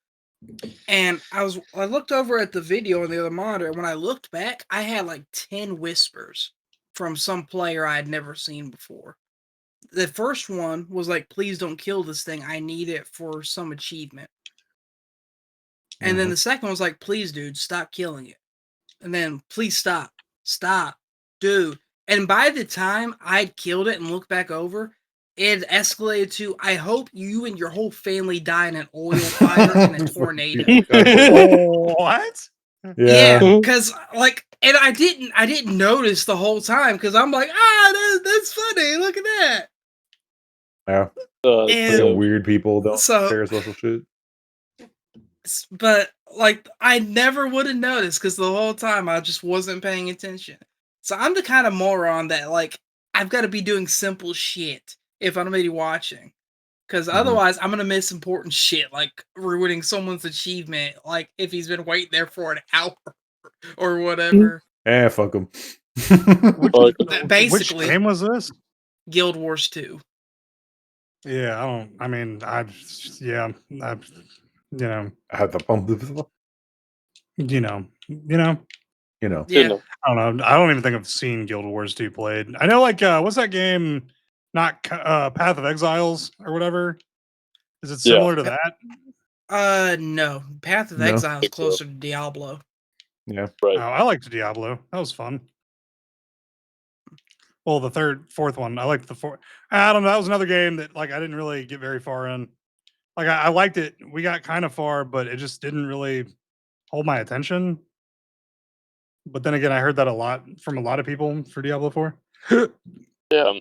And I looked over at the video on the other monitor, and when I looked back, I had like 10 whispers from some player I had never seen before. The first one was like, please don't kill this thing. I need it for some achievement. And then the second was like, please, dude, stop killing it. And then, please stop. Stop. Dude. And by the time I'd killed it and looked back over, it escalated to, I hope you and your whole family die in an oil fire in a tornado. What? Yeah, because and I didn't notice the whole time because I'm like, that's funny. Look at that. Yeah. And weird people don't so- share special shit. But like, I never would have noticed because the whole time I just wasn't paying attention. So I'm the kind of moron that like I've got to be doing simple shit if I'm really watching, because otherwise I'm gonna miss important shit like ruining someone's achievement, like if he's been waiting there for an hour or whatever. Fuck him. Basically, which game was this? Guild Wars 2. Yeah, I had the pump. Yeah. I don't know. I don't even think I've seen Guild Wars 2 played. I know, like, what's that game? Not Path of Exiles or whatever. Is it similar to that? No. Path of Exile is closer to Diablo. Yeah. Right. Oh, I liked Diablo. That was fun. Well, the fourth one. I liked the fourth. I don't know. That was another game that like I didn't really get very far in. Like I liked it. We got kind of far, but it just didn't really hold my attention. But then again, I heard that a lot from a lot of people for Diablo 4. Yeah.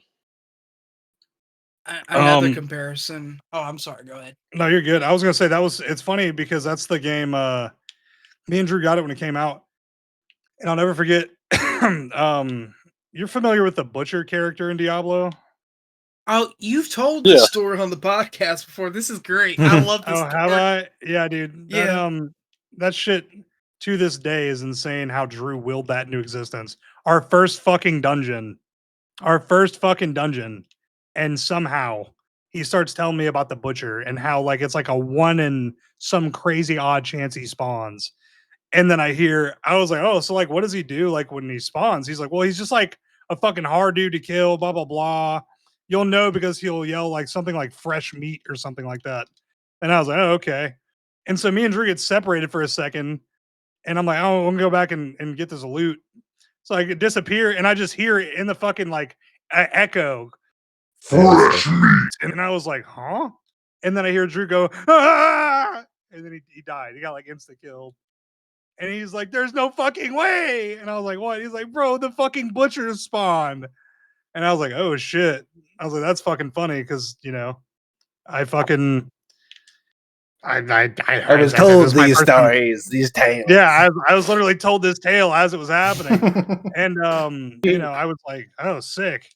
Another comparison. Oh, I'm sorry. Go ahead. No, you're good. I was gonna say it's funny because that's the game. Me and Drew got it when it came out, and I'll never forget. You're familiar with the Butcher character in Diablo? Oh, you've told this story on the podcast before. This is great. I love this. Oh, have I? Yeah, dude. Yeah. That shit to this day is insane how Drew willed that into existence. Our first fucking dungeon. And somehow he starts telling me about the Butcher and how like it's like a 1 in some crazy odd chance he spawns. And then I was like, oh, so like what does he do like when he spawns? He's like, well, he's just like a fucking hard dude to kill, blah blah blah. You'll know because he'll yell like something like fresh meat or something like that. And I was like, oh, okay. And so me and Drew get separated for a second, and I'm like, oh, I'm gonna go back and get this loot. So I could disappear, and I just hear it in the fucking like echo. Fresh meat. And I was like, huh? And then I hear Drew go, ah! And then he died. He got like insta killed. And he's like, there's no fucking way. And I was like, what? He's like, bro, the fucking Butcher spawned. And I was like, oh shit. I was like, that's fucking funny because I was told these stories, these tales. Yeah, I was literally told this tale as it was happening. And I was like, oh, sick.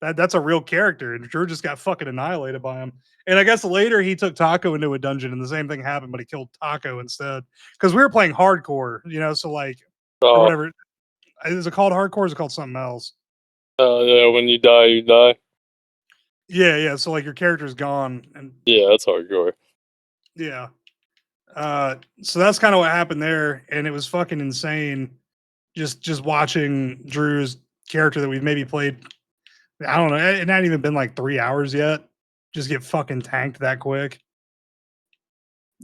That's a real character. And Drew just got fucking annihilated by him. And I guess later he took Taco into a dungeon and the same thing happened, but he killed Taco instead. Because we were playing hardcore, so like or whatever. Is it called hardcore or is it called something else? Yeah, when you die, you die. Yeah. So like your character's gone. And yeah, that's hardcore. Yeah. So that's kind of what happened there, and it was fucking insane. Just watching Drew's character that we've maybe played. I don't know. It hadn't even been like 3 hours yet. Just get fucking tanked that quick.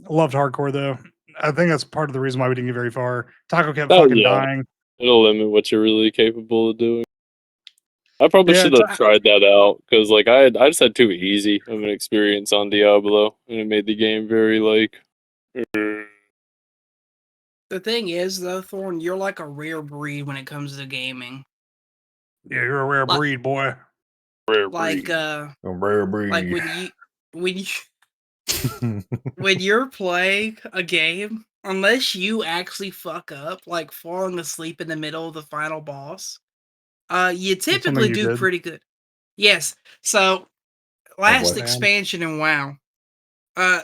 I loved hardcore though. I think that's part of the reason why we didn't get very far. Taco kept fucking dying. It'll limit what you're really capable of doing. I probably should have tried that out because, like, I just had too easy of an experience on Diablo, and it made the game very like. The thing is, though, Thorn, you're like a rare breed when it comes to gaming. Yeah, you're a rare breed, boy. Rare breed. A rare breed. Like when you're playing a game, unless you actually fuck up, like falling asleep in the middle of the final boss, you typically do pretty good. Yes. So last what? expansion in WoW,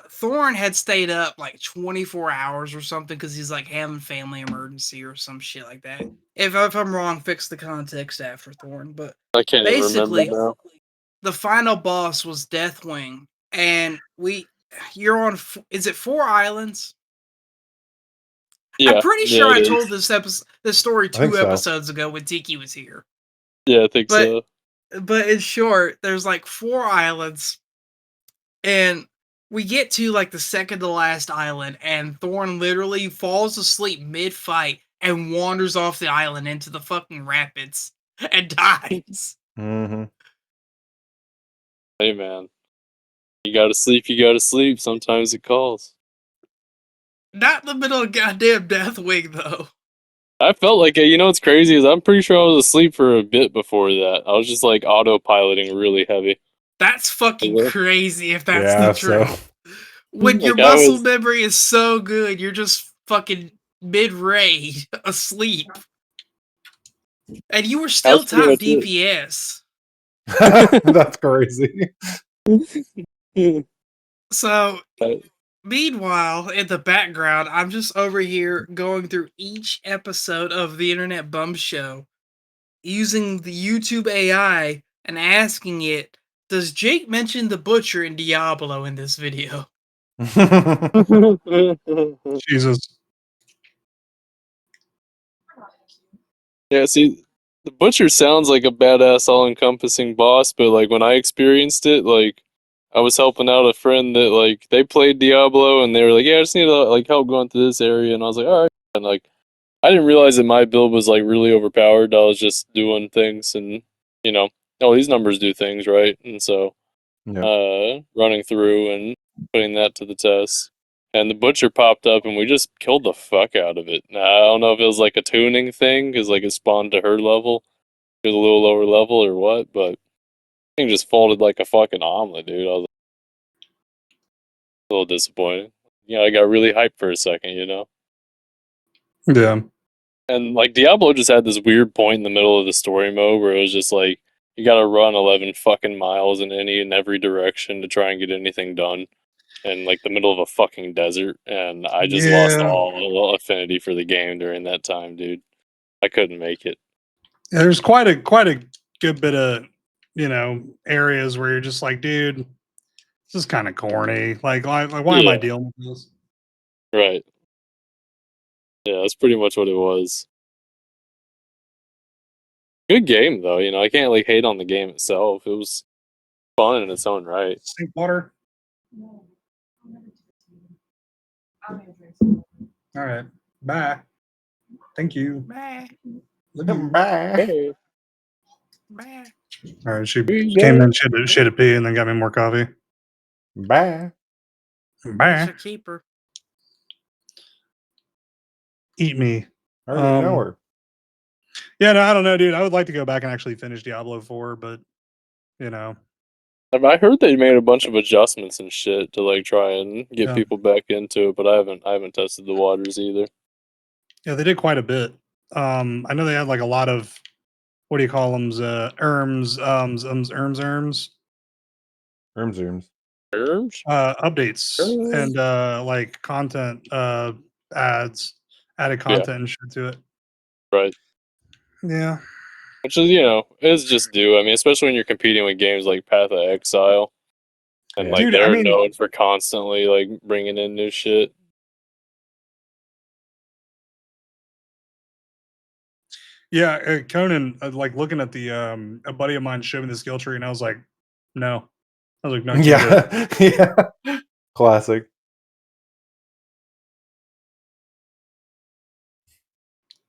Thorn had stayed up like 24 hours or something because he's like having family emergency or some shit like that. If I'm wrong, fix the context after Thorn. But I can't even remember basically, now. the final boss was Deathwing, and you're on. Is it 4 islands? Yeah, I'm pretty yeah, sure I it told is. this story I think 2 so. episodes ago when Tiki was here. Yeah, I think But so. but in short, there's like 4 islands, and we get to like the second to last island, and Thorn literally falls asleep mid-fight and wanders off the island into the fucking rapids and dies. Mm-hmm. Hey, man. You gotta sleep, you gotta sleep. Sometimes it calls. Not in the middle of goddamn Deathwing, though. I felt like it. You know what's crazy is I'm pretty sure I was asleep for a bit before that. I was just like autopiloting really heavy. That's fucking Yeah. crazy if that's Yeah, the truth. so When your Like, I muscle was- memory is so good, you're just fucking mid-ray asleep. And you were still That's pretty top much it. DPS. that's crazy. So, Uh, meanwhile, in the background, I'm just over here going through each episode of the Internet Bum Show using the YouTube AI and asking it, does Jake mention the Butcher in Diablo in this video? Jesus. Yeah, see, the Butcher sounds like a badass, all-encompassing boss, but like when I experienced it, like I was helping out a friend that like they played Diablo, and they were like, "Yeah, I just need to like help going through this area," and I was like, "All right," and like I didn't realize that my build was like really overpowered. I was just doing things, and you know, oh, these numbers do things, right? And so, running through and putting that to the test. And the Butcher popped up, and we just killed the fuck out of it. Now, I don't know if it was like a tuning thing, because like it spawned to her level, it was a little lower level or what, but thing just folded like a fucking omelet, dude. I was a little disappointed. You know, I got really hyped for a second, you know? Yeah. And like Diablo just had this weird point in the middle of the story mode where it was just like, you gotta run 11 fucking miles in any and every direction to try and get anything done. In like the middle of a fucking desert, and I just lost all affinity for the game during that time, dude. I couldn't make it. Yeah, there's quite a good bit of areas where you're just like, dude, this is kind of corny. Like why am I dealing with this? Right. Yeah, that's pretty much what it was. Good game though, you know. I can't like hate on the game itself. It was fun in its own right. Sink water. All right. Bye. Thank you. Bye. Bye. Bye. All right. She came in, she had to pee, and then got me more coffee. Bye. You Bye. should keep her. Eat me. I already know her. Yeah, no, I don't know, dude. I would like to go back and actually finish Diablo 4, but you know. I heard they made a bunch of adjustments and shit to like try and get people back into it, but I haven't tested the waters either. Yeah, they did quite a bit. I know they had like a lot of what do you call them? Erms. Updates and like content added content and shit to it. Right. Yeah. Which is, you know, is just due. I mean, especially when you're competing with games like Path of Exile. And like Dude, they're known for constantly like bringing in new shit. Yeah, Conan, like looking at the a buddy of mine showed me the skill tree, and I was like, no. I was like, no, yeah, yeah, classic.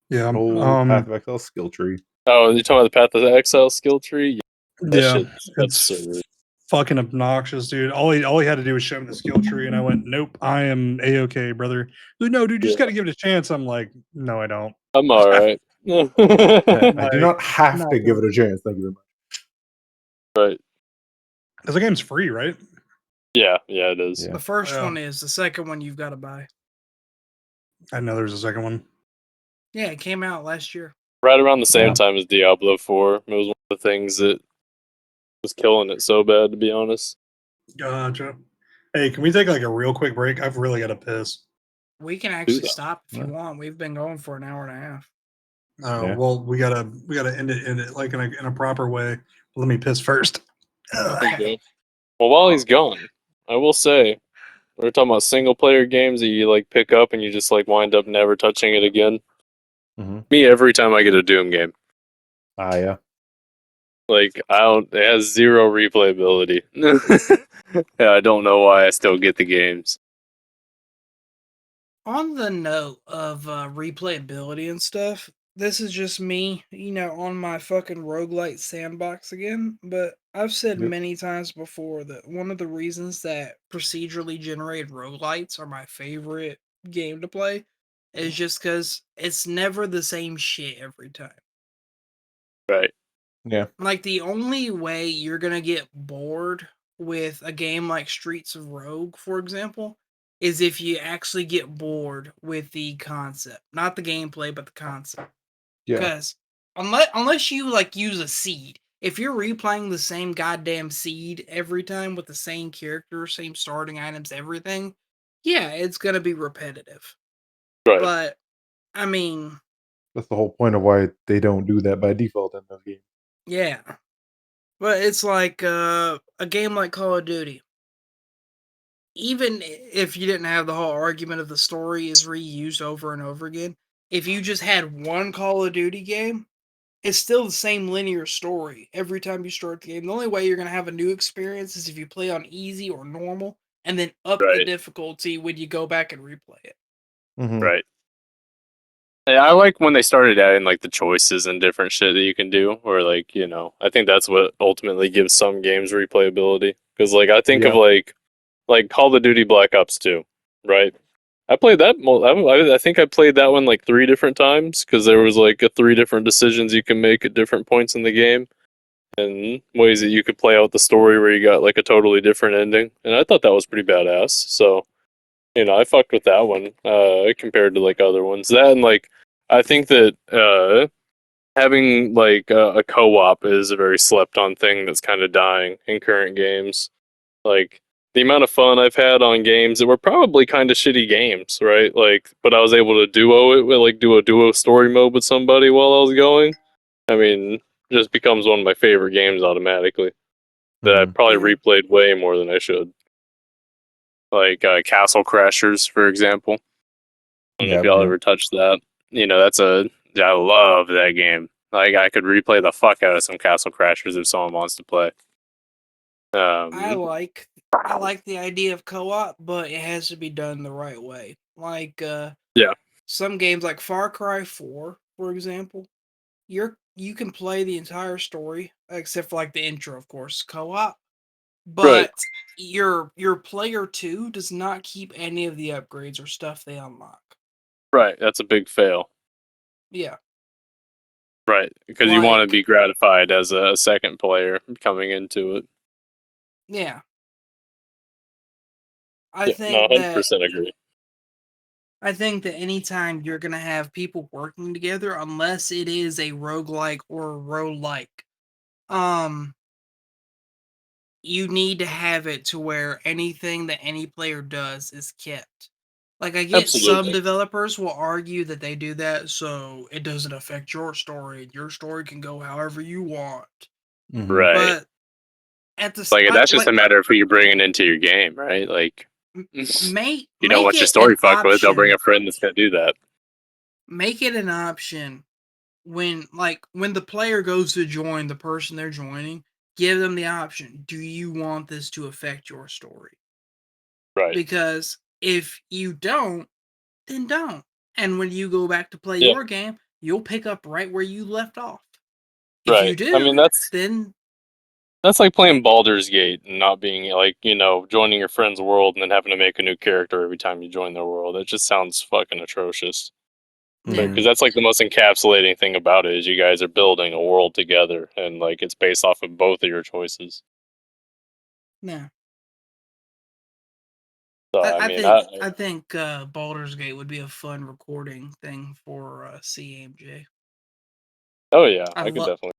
Yeah, Path of Exile skill tree. Oh, you're talking about the Path of Exile skill tree? Yeah, that's it's fucking obnoxious, dude. All he had to do was show me the skill tree, and I went, nope, I am a-okay, brother. Like, no, dude, you just got to give it a chance. I'm like, no, I don't. I'm all right. I do not have to give it a chance. Thank you very much. Right. Because the game's free, right? Yeah, it is. The first one is. The second one you've got to buy. I know there's a second one. Yeah, it came out last year. Right around the same time as Diablo 4. It was one of the things that was killing it so bad, to be honest. Gotcha. Hey, can we take like a real quick break? I've really got to piss. We can actually that. stop if you Yeah. want. We've been going for an hour and a half. Yeah. Well, we gotta end it like in a proper way. Let me piss first. Okay. Well, while he's gone, I will say we're talking about single player games that you like pick up and you just like wind up never touching it again. Mhm. Me, every time I get a Doom game, Yeah. like it has 0 replayability. Yeah, I don't know why I still get the games. On the note of replayability and stuff, this is just me, on my fucking roguelite sandbox again. But I've said Yep. many times before that one of the reasons that procedurally generated roguelites are my favorite game to play is just because it's never the same shit every time. Right. Yeah. Like, the only way you're gonna get bored with a game like Streets of Rogue, for example, is if you actually get bored with the concept. Not the gameplay, but the concept. Yeah. Because unless you, like, use a seed, if you're replaying the same goddamn seed every time with the same character, same starting items, everything, yeah, it's gonna be repetitive. Right. But, I mean, That's the whole point of why they don't do that by default in those games. yeah. But it's like a game like Call of Duty. Even if you didn't have the whole argument of the story is reused over and over again, if you just had one Call of Duty game, it's still the same linear story every time you start the game. The only way you're going to have a new experience is if you play on easy or normal, and then up the Right. difficulty when you go back and replay it. Mhm. Right. Yeah, I like when they started adding like the choices and different shit that you can do, or like I think that's what ultimately gives some games replayability. Because like I think of Yeah. like Call of Duty Black Ops 2, right? I played that. I think I played that one like 3 different times because there was like 3 different decisions you can make at different points in the game, and ways that you could play out the story where you got like a totally different ending. And I thought that was pretty badass. So I fucked with that one compared to like other ones. That and like I think that having like a co-op is a very slept on thing that's kind of dying in current games. Like the amount of fun I've had on games that were probably kind of shitty games, right? Like, but I was able to duo it with like do a duo story mode with somebody while I was going. I mean, just becomes one of my favorite games automatically. That I Mhm. probably replayed way more than I should. Like Castle Crashers, for example. I don't know if y'all ever touched that. I love that game. Like I could replay the fuck out of some Castle Crashers if someone wants to play. I like the idea of co-op, but it has to be done the right way. Like Yeah. some games like Far Cry 4, for example, you can play the entire story except for like the intro, of course, co-op. Right. But your player 2 does not keep any of the upgrades or stuff they unlock. Right. That's a big fail. Yeah. Right. Because you want to Like, be gratified as a second player coming into it. yeah. No, 100% agree. I think that anytime you're going to have people working together, unless it is a roguelike or a roguelike, you need to have it to where anything that any player does is kept. Like, I get some Absolutely. developers will argue that they do that so it doesn't affect your story, and your story can go however you want. Mhm. Right. But at the Like that's just like, a matter of who you're bringing into your game, right? Like make you don't want your it story an fucked with, they'll bring option. a friend that's gonna do that. Make it an option when the player goes to join the person they're joining, give them the option. Do you want this to affect your story? Right. Because if you don't, then don't. And when you go back to play Yeah. your game, you'll pick up right where you left off. If Right. you do, I mean that's like playing Baldur's Gate and not being like, joining your friend's world and then having to make a new character every time you join their world. It just sounds fucking atrocious. yeah, Because that's like the most encapsulating thing about it is you guys are building a world together and like it's based off of both of your choices. yeah. So I think Baldur's Gate would be a fun recording thing for CAMJ. oh yeah, I could definitely.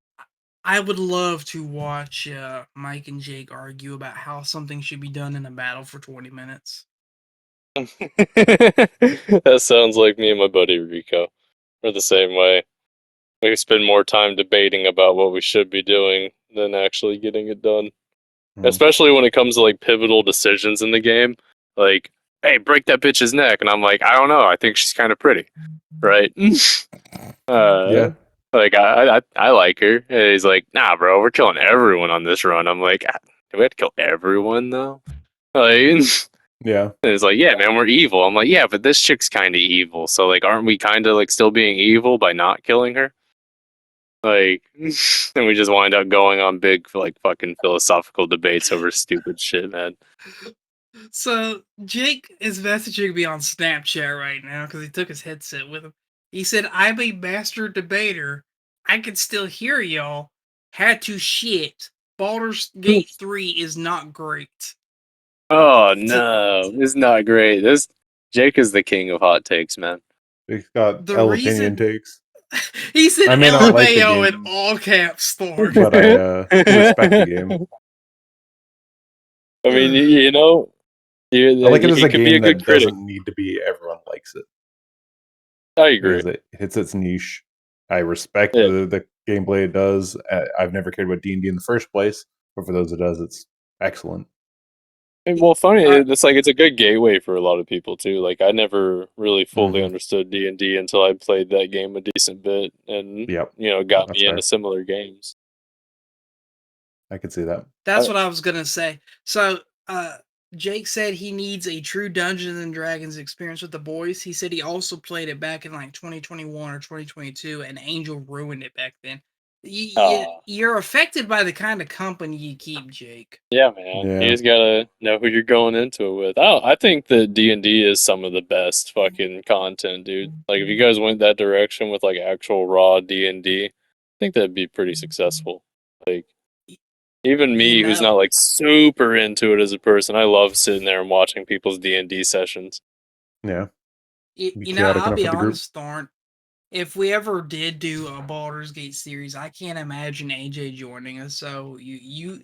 I would love to watch Mike and Jake argue about how something should be done in a battle for 20 minutes. That sounds like me and my buddy Rico. We're the same way. We spend more time debating about what we should be doing than actually getting it done. Especially when it comes to like pivotal decisions in the game. Like, hey, break that bitch's neck. And I'm like, I don't know. I think she's kind of pretty. Right? Yeah. Like, I like her. And he's like, nah, bro, we're killing everyone on this run. I'm like, do we have to kill everyone, though? Like, Yeah. and it's like, yeah, man, we're evil. I'm like, yeah, but this chick's kind of evil. So, like, aren't we kind of, like, still being evil by not killing her? Like, and we just wind up going on big, like, fucking philosophical debates over stupid shit, man. So, Jake is messaging me on Snapchat right now because he took his headset with him. He said, I'm a master debater. I can still hear y'all. Had to shit. Baldur's Gate 3 is not great. Oh, no. It's not great. Jake is the king of hot takes, man. He's got The opinion reason- takes. He said I may not like the LMAO game, in all caps, Thorn. but I respect the game. I mean, you know, I like it as a could be game good that critic. doesn't need to be everyone likes it. I agree. Because it hits its niche. I respect Yeah. the gameplay it does. I've never cared about D&D in the first place, but for those it does, it's excellent. And, well, funny, it's like it's a good gateway for a lot of people too. Like I never really fully understood D&D until I played that game a decent bit, and Yep, you know, got that's me into fair. similar games. I could see that. That's what I was gonna say. So, Jake said he needs a true Dungeons and Dragons experience with the boys. He said he also played it back in like 2021 or 2022, and Angel ruined it back then. You're affected by the kind of company you keep, Jake. Yeah, man. Yeah. You just gotta know who you're going into it with. I think that D&D is some of the best fucking content, dude. Like if you guys went that direction with like actual raw D&D, I think that'd be pretty successful. Like even me, who's not like super into it as a person, I love sitting there and watching people's D&D sessions. Yeah. You know, I'll be honest, Thorn. If we ever did do a Baldur's Gate series, I can't imagine AJ joining us. So you,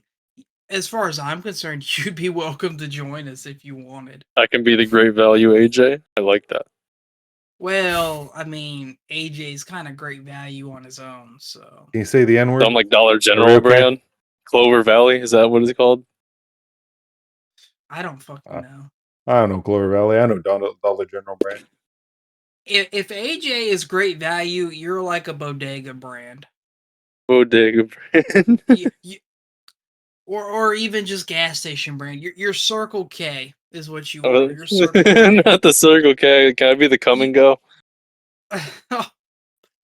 as far as I'm concerned, you'd be welcome to join us if you wanted. I can be the great value AJ. I like that. Well, I mean, AJ's kind of great value on his own. So Can you say the N word? I'm like Dollar General brand. Clover Valley, is that what it's called? I don't fucking know. I don't know Clover Valley. I know Dollar General brand. If AJ is great value, you're like a bodega brand. Bodega brand. Or even just gas station brand. Your Circle K is what you are. Your Circle K. Not the Circle K. Can I be the come and go? Oh,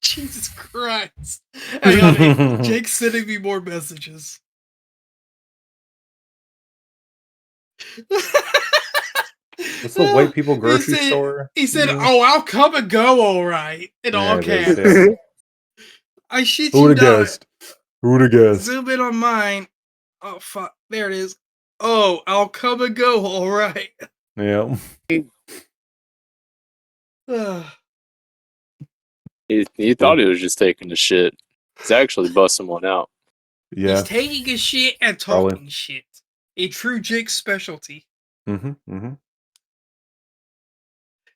Jesus Christ. Hang on, Jake's sending me more messages. What's the white people grocery store? He said, "Oh, I'll come and go, all right." In all caps. I shit you Who'd not. have guessed? Who'd have guessed? Zoom in on mine. Oh fuck! There it is. Oh, I'll come and go, all right. Yeah. He thought he was just taking the shit. He's actually busting one out. Yeah. He's taking a shit and talking shit. A true Jake specialty.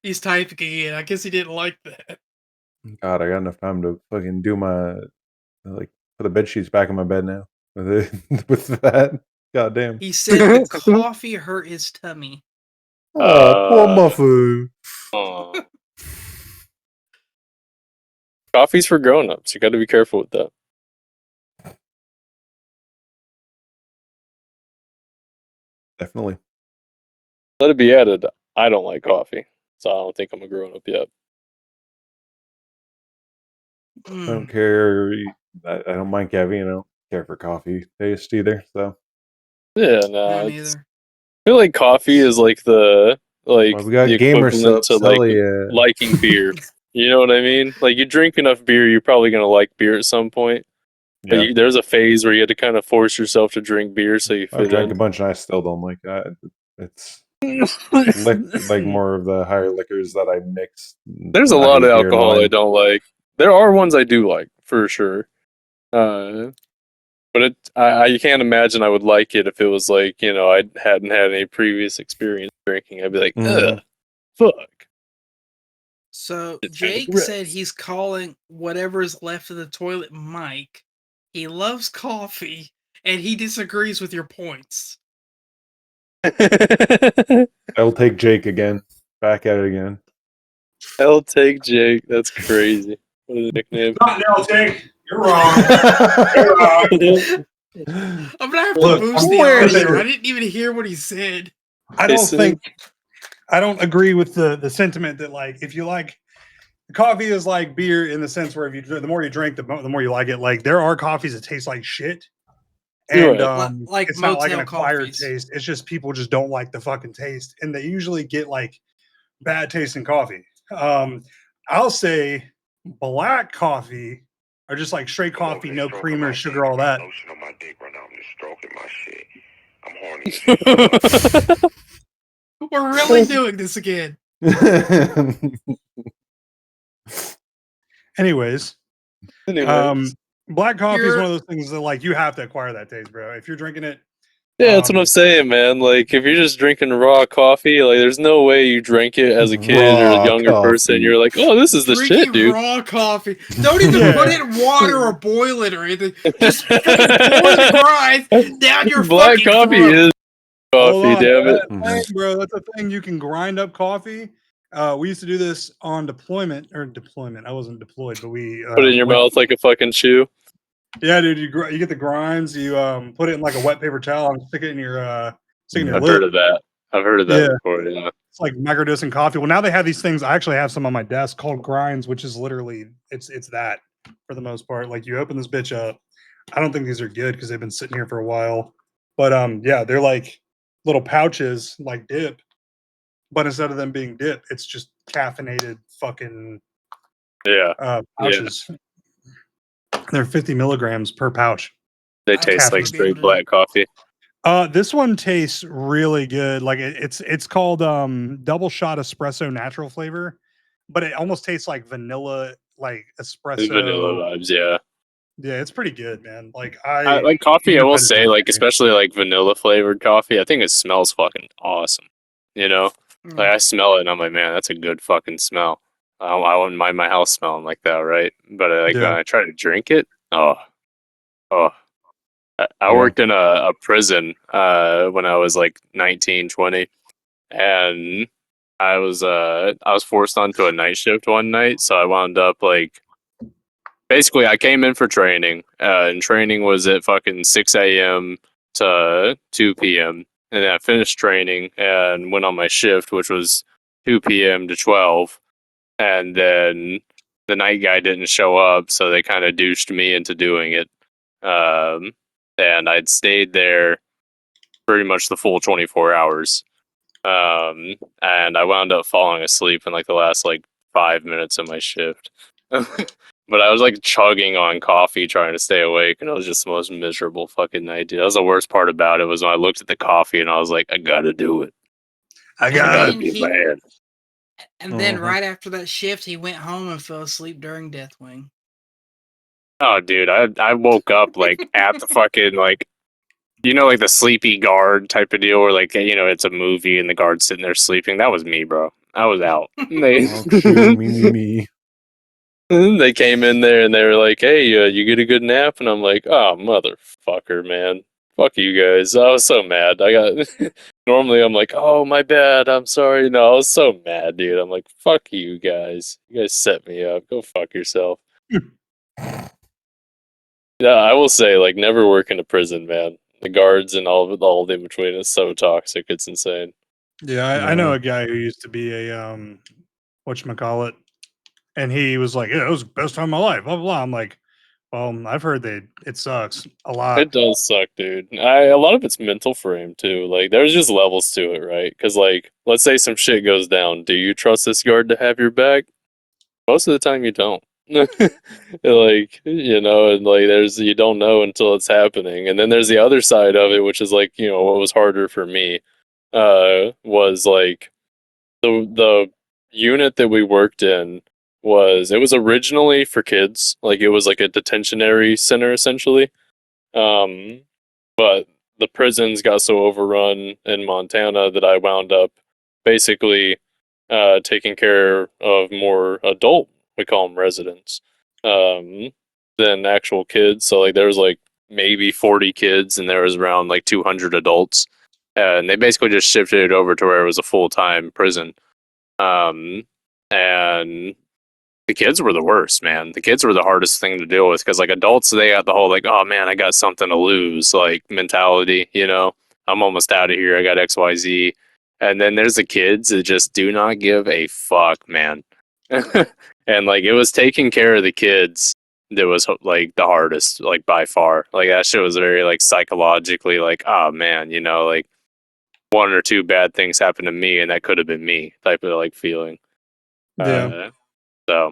He's typing again. I guess he didn't like that. God, I got enough time to fucking do my put the bed sheets back in my bed now. With that, goddamn. He said the coffee hurt his tummy. Oh, poor Muffy. Coffee's for grown-ups. You got to be careful with that. Definitely. Let it be added, I don't like coffee, so I don't think I'm a grown-up yet. I don't care. I don't mind caffeine. I don't care for coffee taste either. So yeah, no. I feel like coffee is like the we got the gamer equivalent subs, to like yeah. liking beer. You know what I mean? Like you drink enough beer, you're probably gonna like beer at some point. Yeah. But there's a phase where you had to kind of force yourself to drink beer so you fit I've drank in. a bunch and I still don't like that. It's like more of the higher liquors that I mix. There's a lot of alcohol I don't like. There are ones I do like, for sure. But I can't imagine I would like it if it was like, you know, I hadn't had any previous experience drinking. I'd be like, ugh, fuck. So It's kinda Jake gross. said he's calling whatever is left of the toilet Mike. He loves coffee, and he disagrees with your points. I'll take Jake again. Back at it again. I'll take Jake. That's crazy. What a nickname. Not now, Jake. You're wrong. You're wrong. I'm gonna have to Look, boost the where is audio. it? I didn't even hear what he said. I don't agree with the sentiment that like if you like coffee is like beer in the sense where if you the more you drink the more you like it. Like there are coffees that taste like shit, and Like it's not like an motel acquired coffees. taste. It's just people just don't like the fucking taste, and they usually get like bad tasting coffee. I'll say black coffee or just like straight coffee, no creamer, sugar, all that. We're really doing this again. Anyways, black coffee is one of those things that like you have to acquire that taste, bro. If you're drinking it, yeah, that's what I'm saying, man. Like, if you're just drinking raw coffee, like, there's no way you drank it as a kid or a younger person. You're like, oh, this is the shit, dude. Raw coffee. Don't even put it in water or boil it or anything. Just fucking pour the grind down your black fucking coffee throat. is coffee, damn it. Thing, bro, that's a thing. You can grind up coffee. We used to do this on deployment. I wasn't deployed, but we Put it in your mouth like a fucking chew. Yeah, dude, you get the grinds. You put it in like a wet paper towel and stick it in your I've lip. heard of that. I've heard of that before. Yeah, it's like microdosing coffee. Well, now they have these things. I actually have some on my desk called grinds, which is literally it's that for the most part. Like you open this bitch up. I don't think these are good because they've been sitting here for a while. But yeah, they're like little pouches like dip, but instead of them being dip, it's just caffeinated fucking pouches. Yeah. They're 50 milligrams per pouch. They taste like straight black coffee. This one tastes really good. Like it's called double shot espresso natural flavor, but it almost tastes like vanilla, like espresso. Vanilla vibes, yeah. Yeah, it's pretty good, man. Like I like coffee. I will say, like especially like vanilla flavored coffee. I think it smells fucking awesome. You know, like I smell it and I'm like, man, that's a good fucking smell. I wouldn't mind my house smelling like that, right? But when I try to drink it, oh. I worked in a prison when I was like 19, 20, and I was forced onto a night shift one night, so I wound up like basically I came in for training, and training was at fucking 6 a.m. to 2 p.m. and then I finished training and went on my shift, which was 2 p.m. to 12, and then the night guy didn't show up, so they kind of douched me into doing it. And I'd stayed there pretty much the full 24 hours. And I wound up falling asleep in like the last like 5 minutes of my shift. But I was like chugging on coffee trying to stay awake, and it was just the most miserable fucking night, dude. That was the worst part about it was when I looked at the coffee and I was like, I gotta do it. I gotta be mad. And then right after that shift, he went home and fell asleep during Deathwing. Oh, dude, I woke up like at the fucking like, you know, like the sleepy guard type of deal where like, you know, it's a movie and the guard's sitting there sleeping. That was me, bro. I was out. Me. They came in there and they were like, hey, you get a good nap? And I'm like, oh, motherfucker, man. Fuck you guys. I was so mad. Normally I'm like, oh, my bad. I'm sorry. No, I was so mad, dude. I'm like, fuck you guys. You guys set me up. Go fuck yourself. Yeah, I will say, like, never work in a prison, man. The guards and all in between is so toxic. It's insane. Yeah, I know a guy who used to be a whatchamacallit, and he was like, yeah, it was the best time of my life, blah, blah, blah. I'm like, well, I've heard that it sucks a lot. It does suck, dude. A lot of it's mental frame, too. Like, there's just levels to it, right? Because, like, let's say some shit goes down. Do you trust this guard to have your back? Most of the time, you don't. Like, you know, and like you don't know until it's happening. And then there's the other side of it, which is like, you know, what was harder for me was like the unit that we worked in was originally for kids. Like it was like a detentionary center essentially. But the prisons got so overrun in Montana that I wound up basically taking care of more adult, we call them residents, than actual kids. So like there was like maybe 40 kids and there was around like 200 adults. And they basically just shifted it over to where it was a full-time prison. And the kids were the worst, man. The kids were the hardest thing to deal with because like adults, they got the whole like, oh man, I got something to lose like mentality, you know. I'm almost out of here. I got XYZ. And then there's the kids that just do not give a fuck, man. And like it was taking care of the kids that was like the hardest, like by far. Like that shit was very like psychologically like, oh man, you know, like one or two bad things happened to me and that could have been me type of like feeling. Yeah. So,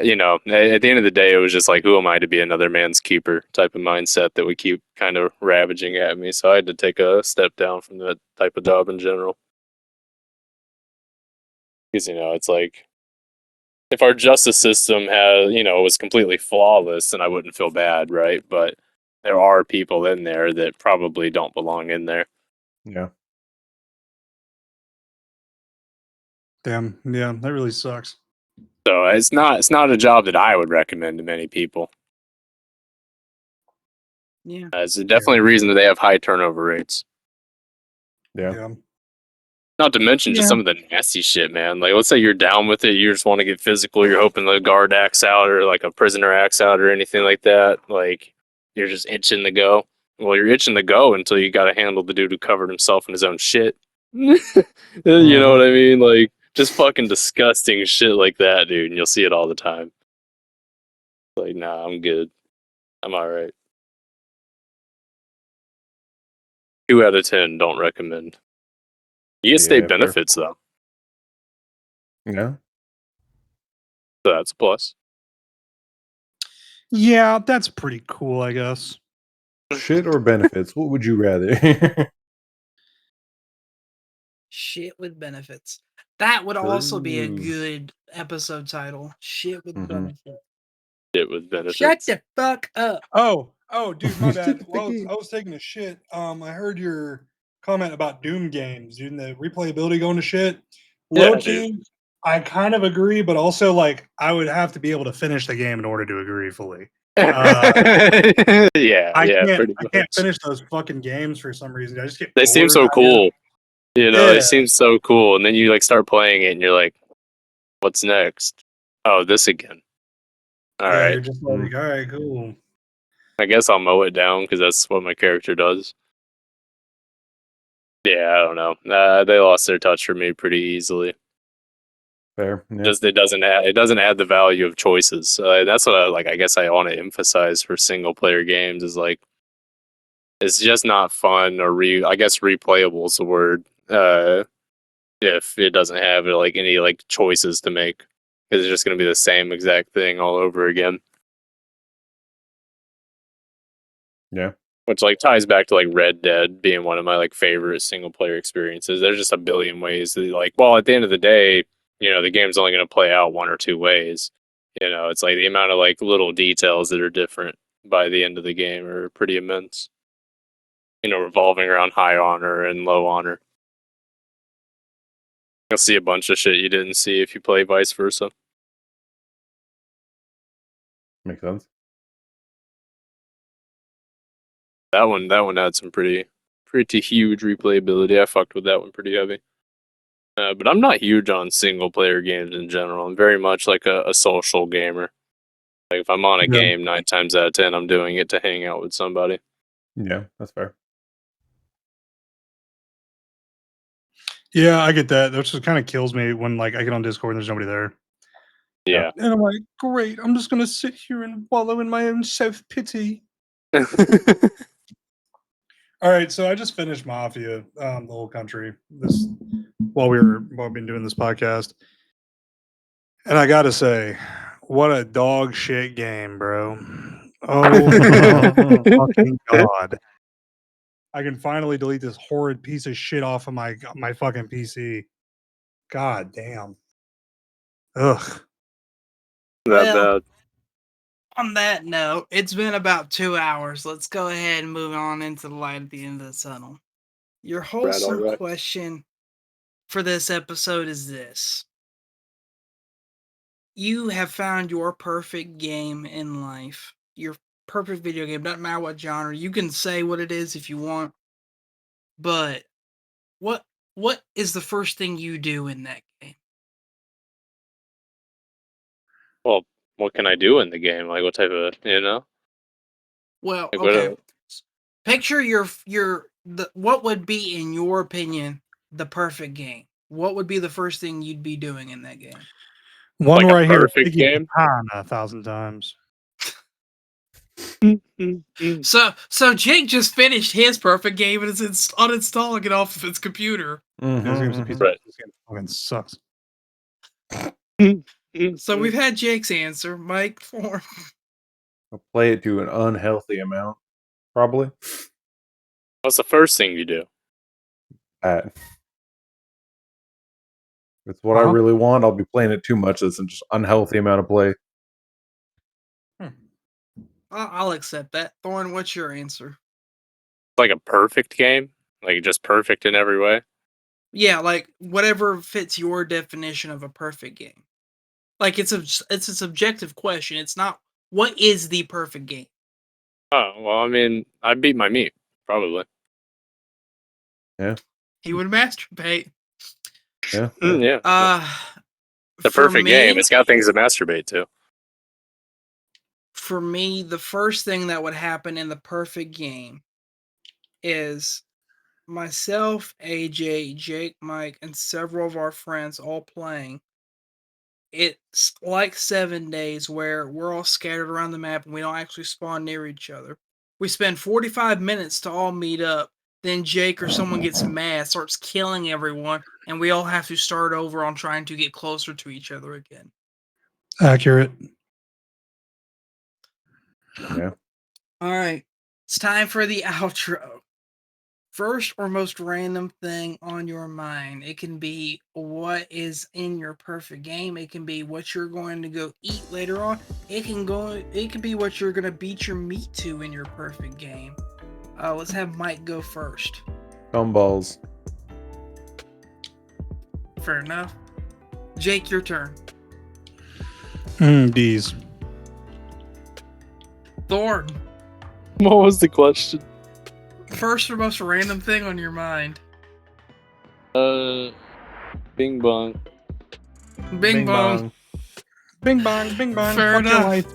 you know, at the end of the day, it was just like, who am I to be another man's keeper type of mindset that would keep kind of ravaging at me. So I had to take a step down from that type of job in general. Because, you know, it's like, if our justice system had, you know, was completely flawless, then I wouldn't feel bad, right? But there are people in there that probably don't belong in there. Yeah. Damn. Yeah, that really sucks. So it's not a job that I would recommend to many people. Yeah. It's definitely a reason that they have high turnover rates. Yeah. Not to mention just some of the nasty shit, man. Like, let's say you're down with it, you just want to get physical, you're hoping the guard acts out or like a prisoner acts out or anything like that. Like, you're just itching to go. Well, you're itching to go until you got to handle the dude who covered himself in his own shit. You know what I mean? Like, just fucking disgusting shit like that, dude. And you'll see it all the time. Like, nah, I'm good. I'm alright. 2 out of 10, don't recommend. You get state fair. benefits, though. Yeah. So that's a plus. Yeah, that's pretty cool, I guess. Shit or benefits? What would you rather? Shit with benefits. That would also be a True. good episode title. Shit with benefits. Shit with benefits. Shut the fuck up. Oh, dude, my bad. Well, I was taking a shit. I heard your comment about Doom games, dude, and the replayability going to shit. Low key, I kind of agree, but also like I would have to be able to finish the game in order to agree fully. I can't finish those fucking games for some reason. I just get They seem bored. so cool. You know, they seem so cool, and then you like start playing it, and you're like, "What's next? Oh, this again." All right. You're just like, all right, cool. I guess I'll mow it down because that's what my character does. Yeah, I don't know. They lost their touch for me pretty easily. Fair. Yeah. Just it doesn't add the value of choices. That's what I guess I want to emphasize for single player games is like it's just not fun or I guess replayable is the word. If it doesn't have like any like choices to make, because it's just going to be the same exact thing all over again. Yeah. Which like ties back to like Red Dead being one of my like favorite single player experiences. There's just a billion ways that like, well, at the end of the day, you know, the game's only going to play out one or two ways. You know, it's like the amount of like little details that are different by the end of the game are pretty immense. You know, revolving around high honor and low honor. You'll see a bunch of shit you didn't see if you play vice versa. Makes sense. That one had some pretty huge replayability. I fucked with that one pretty heavy. But I'm not huge on single player games in general. I'm very much like a social gamer. Like if I'm on a game, 9 times out of 10, I'm doing it to hang out with somebody. Yeah, that's fair. Yeah, I get that. That just kind of kills me when like I get on Discord and there's nobody there. Yeah. And I'm like, great, I'm just gonna sit here and wallow in my own self-pity. All right, so I just finished Mafia, the whole country, this while we've been doing this podcast. And I gotta say, what a dog shit game, bro. Oh fucking god. I can finally delete this horrid piece of shit off of my fucking PC. God damn. Ugh. That bad. On that note, it's been about 2 hours. Let's go ahead and move on into the light at the end of the tunnel. Your wholesome alright. question for this episode is this. You have found your perfect game in life. Your perfect video game. Doesn't matter what genre. You can say what it is if you want. But what is the first thing you do in that game? Well, what can I do in the game? Like, what type of, you know? Well, Like, okay. Picture what would be, in your opinion, the perfect game. What would be the first thing you'd be doing in that game? One Like where a I hear perfect Piggy game? Katana 1,000 times. So Jake just finished his perfect game and is uninstalling it off of his computer. This game's a piece Right. This game fucking sucks. So we've had Jake's answer. Mike, Thorn. I'll play it to an unhealthy amount, probably. What's the first thing you do? That. If it's what I really want, I'll be playing it too much. It's just unhealthy amount of play. I'll accept that. Thorn, what's your answer? Like a perfect game? Like, just perfect in every way? Yeah, like whatever fits your definition of a perfect game. Like it's a subjective question. It's not what is the perfect game. Oh, well, I mean, I beat my meat, probably. Yeah. He would masturbate. Yeah. Yeah. The for perfect me, game. It's got things to masturbate to. For me, the first thing that would happen in the perfect game is myself, AJ, Jake, Mike, and several of our friends all playing. It's like 7 days where we're all scattered around the map and we don't actually spawn near each other. We spend 45 minutes to all meet up. Then Jake or someone gets mad, starts killing everyone, and we all have to start over on trying to get closer to each other again. Accurate. Yeah. All right. It's time for the outro. First or most random thing on your mind. It can be what is in your perfect game. It can be what you're going to go eat later on. It can be what you're going to beat your meat to in your perfect game. Let's have Mike go first. Gumballs. Fair enough. Jake, your turn. D's. Thorn. What was the question? First or most random thing on your mind. Bing bong. Bing bong. Bing bong, bing bong. Fair Fuck your enough. life.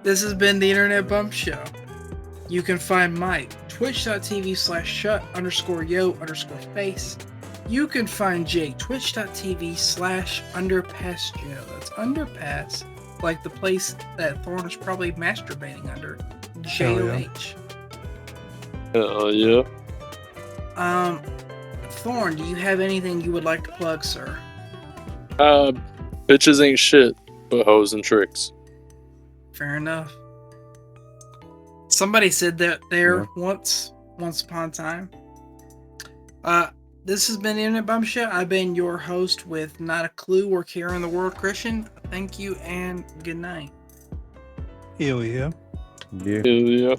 This has been the Internet Bump Show. You can find Mike, twitch.tv/shut_yo_face. You can find Jake, twitch.tv/underpassjoe. That's underpass, like the place that Thorn is probably masturbating under. JOH. Oh, yeah. Thorn, do you have anything you would like to plug, sir? Bitches ain't shit, but hoes and tricks. Fair enough. Somebody said that there once upon a time. This has been the Internet Bump Show. I've been your host with not a clue or care in the world, Christian. Thank you and good night. Hell yeah. Yeah. Yeah.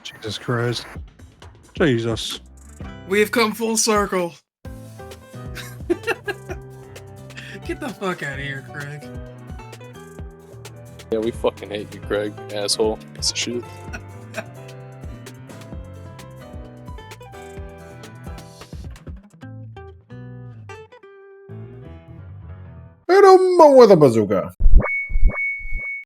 Jesus Christ. Jesus. We have come full circle. Get the fuck out of here, Craig. Yeah, we fucking hate you, Craig. Asshole. Piece of shit. Hit him with a bazooka.